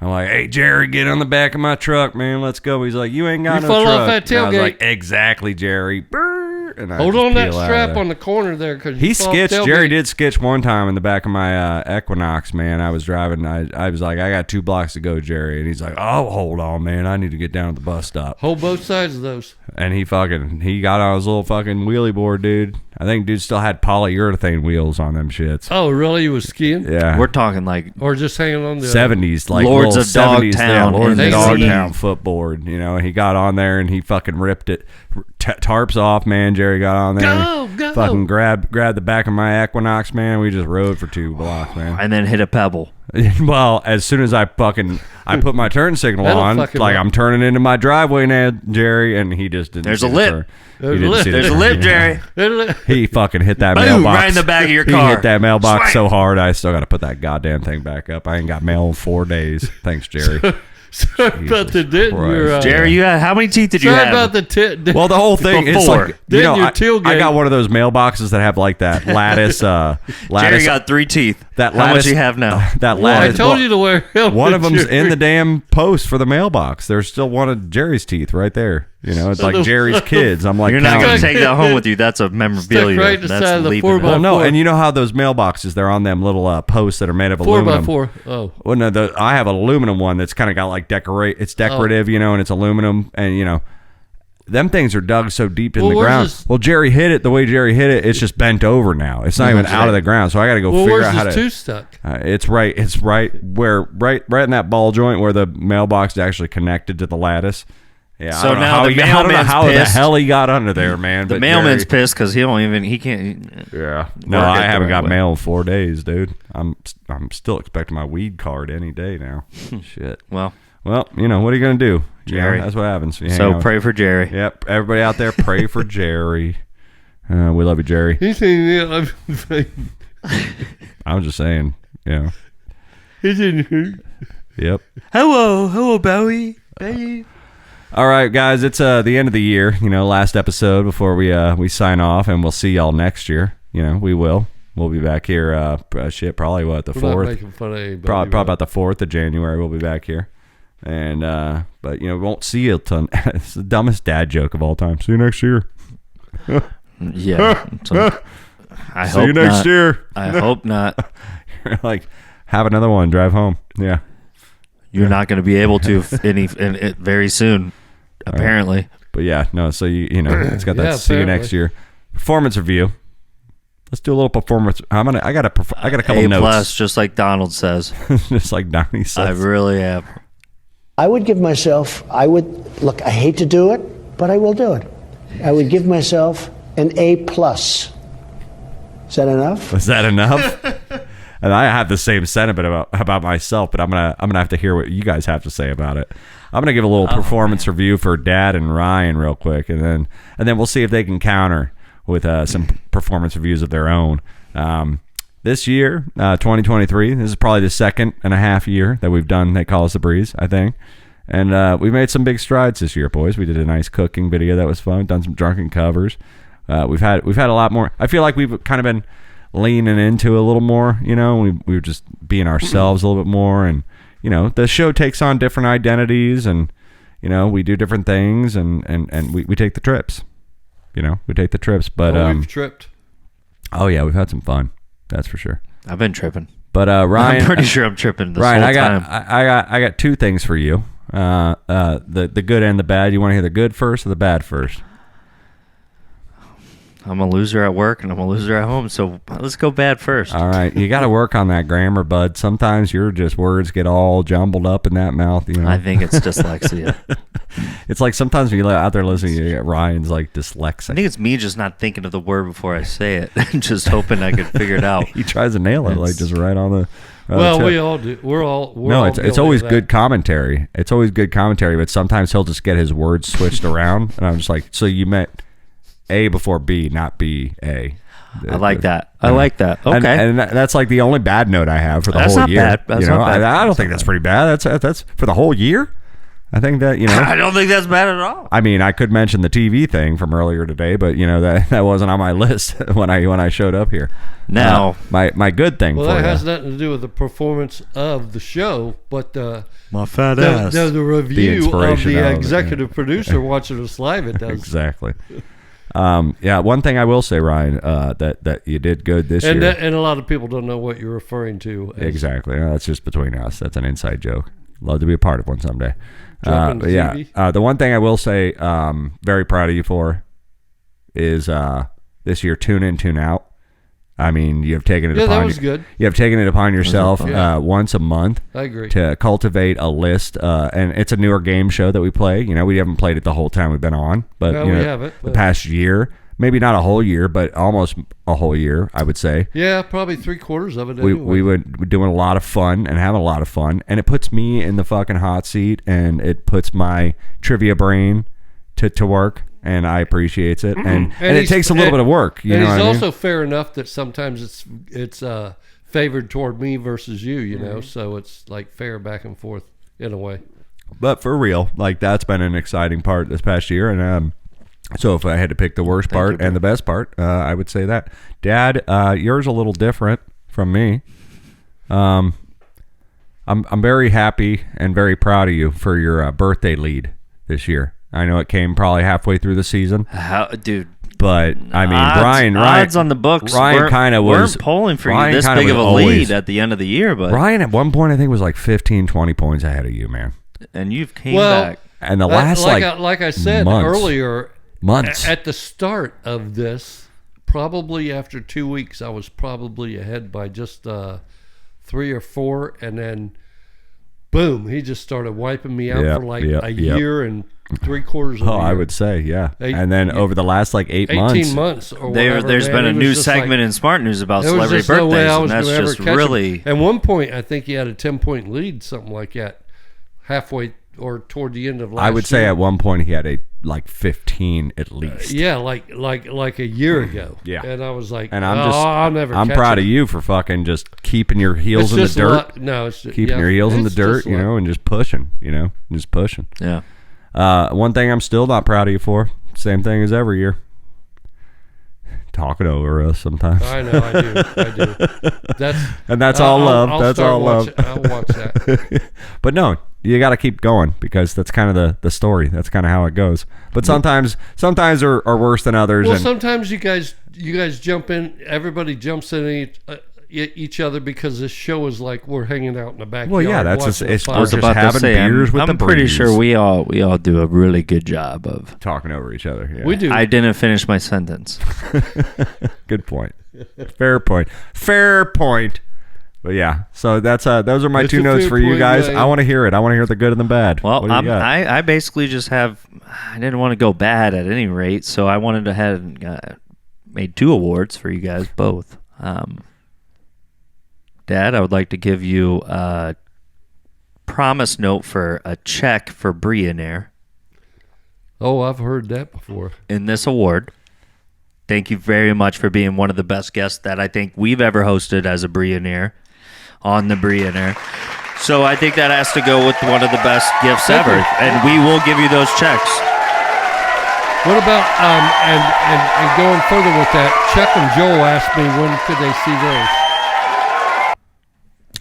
I'm like, hey Jerry, get on the back of my truck, man. Let's go. He's like, you ain't got You no fell truck. off that And I was tailgate. like, exactly, Jerry. Brrr. And I Hold just on that peel out of strap there. on the corner there, because He sketched. Jerry did sketch one time in the back of my Equinox, man. I was driving. I was like, I got 2 blocks to go, Jerry. And he's like, oh, hold on, man. I need to get down at the bus stop. Hold both sides of those. And he got on his little fucking wheelie board, dude. I think dude still had polyurethane wheels on them shits. Oh, really? He was skiing? Yeah. We're talking like Or just hanging on the 70s, like Lords little of Dogtown 70s, yeah, Lords in of the Dogtown footboard. He got on there and he fucking ripped it. Tarps off, man. Jerry got on there. Go! Fucking grabbed the back of my Equinox, man. We just rode for 2 blocks, man. and then hit a pebble. Well, as soon as I put my turn signal That'll on, fucking like work. I'm turning into my driveway now, Jerry, and he just didn't. There's see a the lip. turn. There's He didn't a lip. see the There's a turn. lip, Yeah. Jerry. He fucking hit that Boom, mailbox right in the back of your He car. hit that mailbox Swank. so hard, I still got to put that goddamn thing back up. I ain't got mail in 4 days. Thanks, Jerry. Sorry about the dent. in your, Christ. Jerry, you had, how many teeth did you Sorry have? about the tent. Well, the whole thing is Before. like, Then your I tailgate. got one of those mailboxes that have like that lattice. Jerry got 3 teeth. that How lattice. much you have now? That Well, I lattice. told you to wear a helmet. One of them's Jerry. in the damn post for the mailbox. There's still one of Jerry's teeth right there. It's like Jerry's kids. I'm like, You're not counting. going to take that home with you. That's a memorabilia. right beside That's the leaving 4x4. it. Well, no, and you know how those mailboxes, they're on them little posts that are made of 4x4. aluminum. Oh. Well, no, I have an aluminum one that's kind of got like it's decorative, and it's aluminum, and them things are dug so deep in Well, the where's ground. this- Well, Jerry hit it the way Jerry hit it. It's just bent over now. It's not even out of the ground. So I got to go Well, figure where's out how this to. two stuck? It's right in that ball joint where the mailbox is actually connected to the lattice. Yeah, So I don't know now how the he, I don't know mailman's how the pissed. hell he got under there, man. The but mailman's Jerry- pissed because he can't. Yeah, no, work it I the haven't right got way. mail in 4 days, dude. I'm still expecting my weed card any day now. Shit. Well, Well, what are you gonna do, Jerry? That's what happens. You hang so out. pray for Jerry. Yep, everybody out there, pray for Jerry. We love you, Jerry. He's in I'm just saying. Yeah. He's in Yep. Hello, Bowie. Hey. All right, guys. It's the end of the year. Last episode before we sign off, and we'll see y'all next year. We will. We'll be back here. Probably what the We're not 4th. making fun of anybody. Probably about the 4th of January. We'll be back here, and but we won't see you till. It's the dumbest dad joke of all time. See you next year. Yeah. So, I See hope you next not. year. I hope not. You're like, have another one. Drive home. Yeah. You're not going to be able to very soon, apparently. But yeah, no. So it's got that. Yeah, See you apparently. next year. Performance review. I Let's do a little performance. I got a couple A notes. plus, just like Donald says. Just like Donnie says. I really am. I would give myself, look, I hate to do it, but I will do it. I would give myself an A plus. Is that enough? Is that enough? And I have the same sentiment about myself, but I'm gonna have to hear what you guys have to say about it. I'm gonna give a little performance review for Dad and Ryan real quick, and then we'll see if they can counter with some performance reviews of their own. This year, 2023, this is probably the second and a half year that we've done They Call Us the Breeze, I think. And we've made some big strides this year, boys. We did a nice cooking video that was fun. Done some drunken covers. We've had a lot more. I feel like we've kind of been leaning into a little more. We were just being ourselves a little bit more, and the show takes on different identities, and we do different things, and we take the trips. We take the trips, but we've tripped. Oh yeah, we've had some fun. That's for sure. I've been tripping. But Ryan, I'm pretty sure I'm tripping this Ryan, whole time. time. I got two things for you. The good and the bad. You want to hear the good first or the bad first? I'm a loser at work and I'm a loser at home, so let's go bad first. All right, you got to work on that grammar, bud. Sometimes your words get all jumbled up in that mouth. I think it's dyslexia. It's like sometimes when you're out there listening, you get Ryan's like dyslexic. I think it's me just not thinking of the word before I say it, just hoping I could figure it out. He tries to nail it, like just right on the. Well, we all do. We're all it's always good commentary. It's always good commentary, but sometimes he'll just get his words switched around, and I'm just like, so you meant A before B, not B A. I like that. I like that. Okay, and that's like the only bad note I have for the whole year. Bad. That's not bad. I don't think that's pretty bad. That's for the whole year. I think that I don't think that's bad at all. I mean, I could mention the TV thing from earlier today, but that wasn't on my list when I showed up here. Now, my good thing. Well, for that you. has nothing to do with the performance of the show, but my fat ass. The review of inspiration the of it, executive producer watching us live. It does Exactly. Yeah, one thing I will say, Ryan, that you did good this year. and a lot of people don't know what you're referring to. Exactly. That's just between us. That's an inside joke. Love to be a part of one someday. Dropping the TV. The one thing I will say, very proud of you for, is this year tune in, tune out. I mean, you have taken it. Yeah, upon that was good. You have taken it upon yourself Yeah. once a month. I agree. To cultivate a list, and it's a newer game show that we play. We haven't played it the whole time we've been on, but Yeah, we haven't, the but- past year, maybe not a whole year, but almost a whole year, I would say. Yeah, probably 3/4 of it. We're doing a lot of fun and having a lot of fun, and it puts me in the fucking hot seat, and it puts my trivia brain to work, and I appreciates it, and it takes a little bit of work. You and know he's what I mean? also fair enough that sometimes it's favored toward me versus you. You know, so it's like fair back and forth in a way. But for real, like that's been an exciting part this past year, and so if I had to pick the worst part and the best part, I would say that. Dad, yours a little different from me. I'm very happy and very proud of you for your birthday lead this year. I know it came probably halfway through the season. Dude. But I mean, Ryan, odds on the books. Ryan kind of weren't polling for you this big of a lead at the end of the year, but Ryan at one point I think was like 15, 20 points ahead of you, man. And you've came back. And the last like I said earlier, months at the start of this, probably after 2 weeks, I was probably ahead by just 3 or 4, and then boom, he just started wiping me out for like a year and 3/4 of a year. I would say, yeah. And then over the last like 18 months or whatever, there's been a new segment in Smart News about celebrity birthdays, and that's just really... At one point, I think he had a 10-point lead, something like that, halfway or toward the end of last year. I would say at one point he had like 15 at least. Like a year ago. Yeah. And I was like, and I'm proud of you for fucking just keeping your heels in the dirt. It's just, keeping your heels in the dirt, and just pushing, just pushing. Yeah. One thing I'm still not proud of you for, same thing as every year. Talking over us sometimes. I know, I do. That's all love. That's all love. I'll watch that. But no, you got to keep going because that's kind of the story. That's kind of how it goes. But sometimes are worse than others. Well, sometimes you guys jump in. Everybody jumps in each other because this show is like we're hanging out in the backyard. Well, yeah, that's just we're just having beers with the I'm pretty sure we all do a really good job of talking over each other. Yeah. We do. I didn't finish my sentence. Good point. Fair point. But yeah, so those are my 2 notes for you guys. I want to hear it. I want to hear the good and the bad. Well, I basically just I didn't want to go bad at any rate, so I wanted to have made 2 awards for you guys both. Dad, I would like to give you a promise note for a check for Brionaire. Oh, I've heard that before. In this award. Thank you very much for being one of the best guests that I think we've ever hosted as a Brionaire on the Brionaire. So I think that has to go with one of the best gifts ever. And we will give you those checks. What about, and going further with that, Chuck and Joel asked me when could they see those?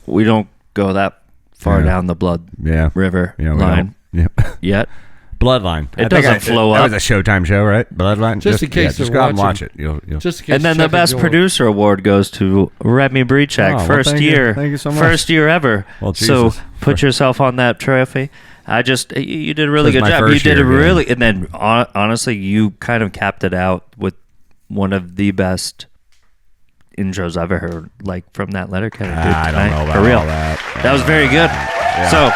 We don't go that far down the blood river line yet. Bloodline. It doesn't flow up. That was a Showtime show, right? Bloodline. Just in case just they're go out and watching. watch it. You'll Just in case. And then the best producer award goes to Remy Brechak. First year. Thank you so much. First year ever. Well, so Jesus. put yourself on that trophy. You did a really This is good my job. You first did year, a really, and then honestly, you kind of capped it out with one of the best intros I've ever heard, like from that Letterkenny. I don't know about for real. all that. That was very good. Yeah. So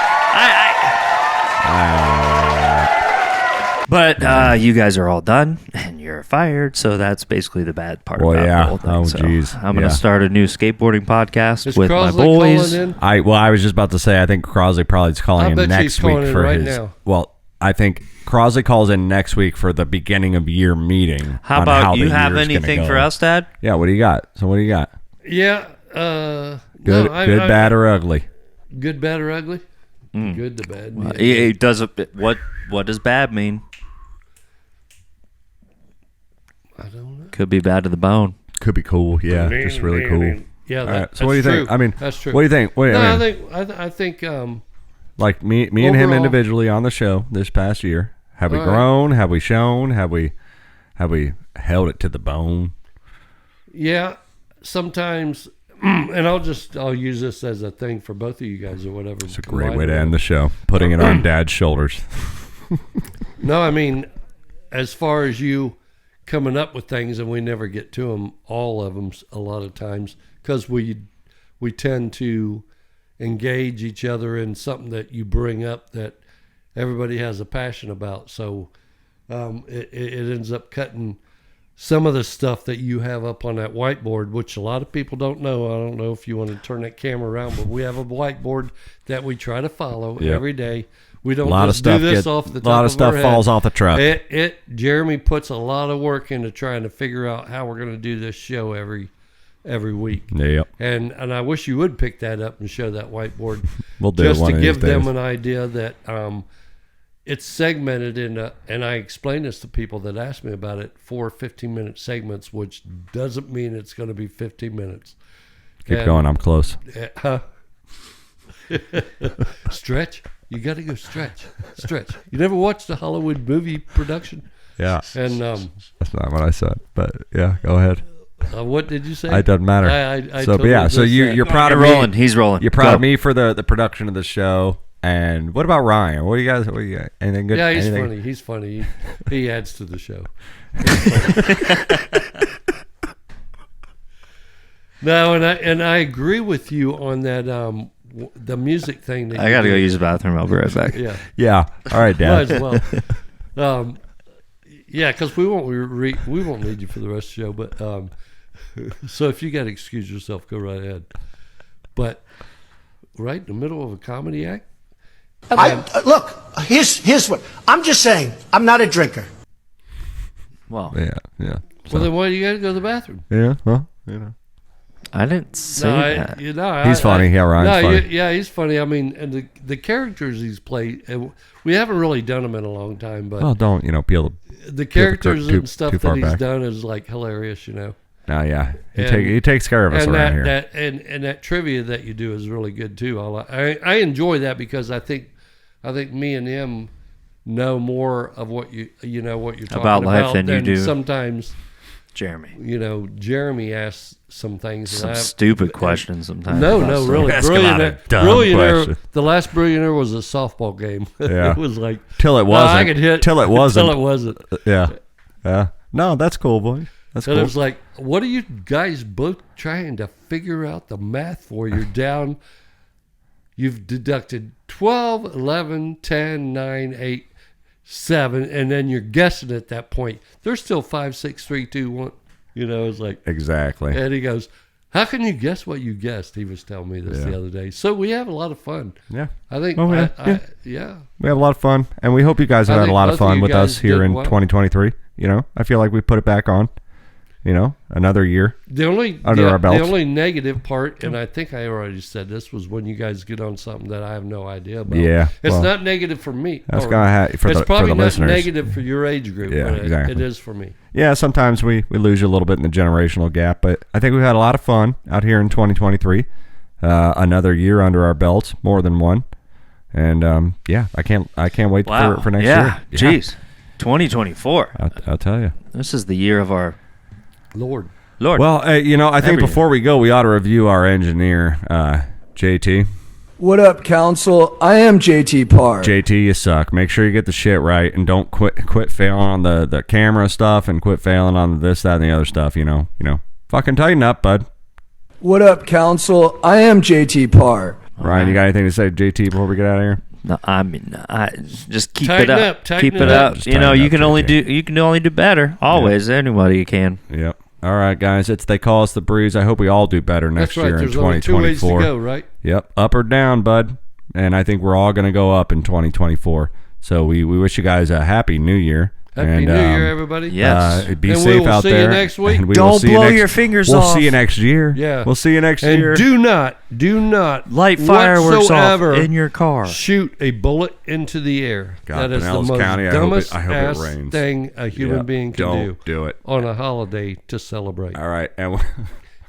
But you guys are all done, and you're fired, so that's basically the bad part about the whole thing. Jeez. I'm going to start a new skateboarding podcast with Crosley my boys. calling in? I was just about to say, I think Crosley probably is calling in next week for right his. now. Well, I think Crosley calls in next week for the beginning of year meeting. How on about how you the have year's gonna anything go. for us, Dad? Yeah, what do you got? So what do you got? Yeah. Good, bad, or ugly? Good, bad, or ugly? Good, the bad. Well, it does. What does bad mean? I don't know. Could be bad to the bone. Could be cool. Yeah, just really cool. Yeah. All right. So what do you think? I mean, that's true. What do you think? I think. Like me and him individually on the show this past year. Have we grown? Have we shown? Have we held it to the bone? Yeah. Sometimes, and I'll use this as a thing for both of you guys or whatever. It's a great way to end the show. Putting it on Dad's shoulders. No, I mean, as far as you coming up with things and we never get to them, all of them a lot of times, because we tend to engage each other in something that you bring up that everybody has a passion about. So it ends up cutting some of the stuff that you have up on that whiteboard, which a lot of people don't know. I don't know if you want to turn that camera around, but we have a whiteboard that we try to follow every day. We don't just do this off the top of our head. A lot of stuff falls off the truck. Jeremy puts a lot of work into trying to figure out how we're going to do this show every week. Yep. And I wish you would pick that up and show that whiteboard. We'll do just it one to of give these them days. an idea that it's segmented into, and I explain this to people that ask me about it, 4 15-minute segments, which doesn't mean it's going to be 15 minutes. Keep going. I'm close. Stretch. You got to go stretch. You never watched a Hollywood movie production? Yeah. And that's not what I said, but yeah, go ahead. What did you say? It doesn't matter. I so, totally but yeah, so you're proud of Rolling. me. He's rolling. You're proud Go. of me for the production of the show. And what about Ryan? What do you guys? Anything good? Yeah, he's anything? funny. He's funny. He adds to the show. No, and I agree with you on that. The music thing. That I gotta go use the bathroom. I'll be right back. Yeah. Yeah. All right, Dad. Might as well. Yeah, because we won't need you for the rest of the show. But so if you got to excuse yourself, go right ahead. But right in the middle of a comedy act. Look, here's what I'm just saying. I'm not a drinker. Well, yeah. Well, then why do you got to go to the bathroom? Yeah. Well, you know. I didn't say that. He's funny. Yeah, Ryan's funny. Yeah, he's funny. I mean, and the characters he's played, we haven't really done them in a long time. But don't peel the characters too and stuff far that he's back. done is like hilarious. Oh yeah, he takes care of us around here. And that trivia that you do is really good too. I enjoy that because I think me and him know more of what you're talking about life than you do. Sometimes Jeremy. Jeremy asks some things. Some stupid questions sometimes. No, really. Billionaire. The last Billionaire was a softball game. Yeah. It was like till it wasn't. I could hit till it wasn't. Till it wasn't. Yeah. No, that's cool, boy. That's cool. It was like, what are you guys both trying to figure out the math for? You're down. You've deducted 12, 11, 10, 9, 8, 7, and then you're guessing at that point. There's still 5, 6, 3, 2, 1. It's like exactly. And he goes, "How can you guess what you guessed?" He was telling me this the other day. So we have a lot of fun. Yeah, I think. Yeah, we have a lot of fun, and we hope you guys have had a lot of fun with us here in 2023. I feel like we put it back on. Another year under our belts. The only negative part, and I think I already said this, was when you guys get on something that I have no idea about. Yeah, it's not negative for me. That's it's probably not listeners. negative for your age group. Yeah, but exactly. It is for me. Yeah, sometimes we lose you a little bit in the generational gap, but I think we've had a lot of fun out here in 2023. Another year under our belts, more than one, and I can't wait for next year. Jeez, 2024. I'll tell you, this is the year of our Lord. Well, I think before we go, we ought to review our engineer, JT. What up, council? I am JT Parr. JT, you suck. Make sure you get the shit right and don't quit failing on the camera stuff and quit failing on this, that, and the other stuff. Fucking tighten up, bud. What up, council? I am JT Parr. Ryan, you got anything to say, JT, before we get out of here? No, I mean, just keep tighten it up. Tighten keep it up. You can only do better. Always, anybody can. Yep. All right, guys. They call us the Breeze. I hope we all do better next year in 2024. There's only 2 ways to go, right? Yep, up or down, bud. And I think we're all going to go up in 2024. So we wish you guys a happy New Year. Happy New Year, everybody. Yes. Be safe out there. See you next week. Don't blow your fingers off. We'll see you next year. Yeah. We'll see you next year. And do not light fireworks off in your car. Shoot a bullet into the air. God, that is Pinellas the most County, dumbest I hope it rains. thing a human being can Don't do it on a holiday to celebrate. All right. And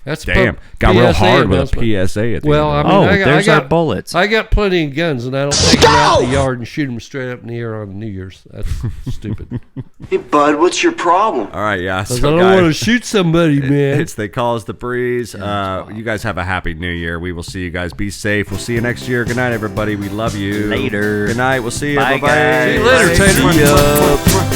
that's damn. Got real hard with a PSA at the end. There's our bullets. I got plenty of guns, and I don't take them out in the yard and shoot them straight up in the air on New Year's. That's stupid. Hey, bud, what's your problem? All right, yeah. So I don't want to shoot somebody, man. They call us the Breeze. You guys have a happy New Year. We will see you guys. Be safe. We'll see you next year. Good night, everybody. We love you. Later. Good night. We'll see you. Bye, Bye-bye. guys. See you later, Tatum. See ya.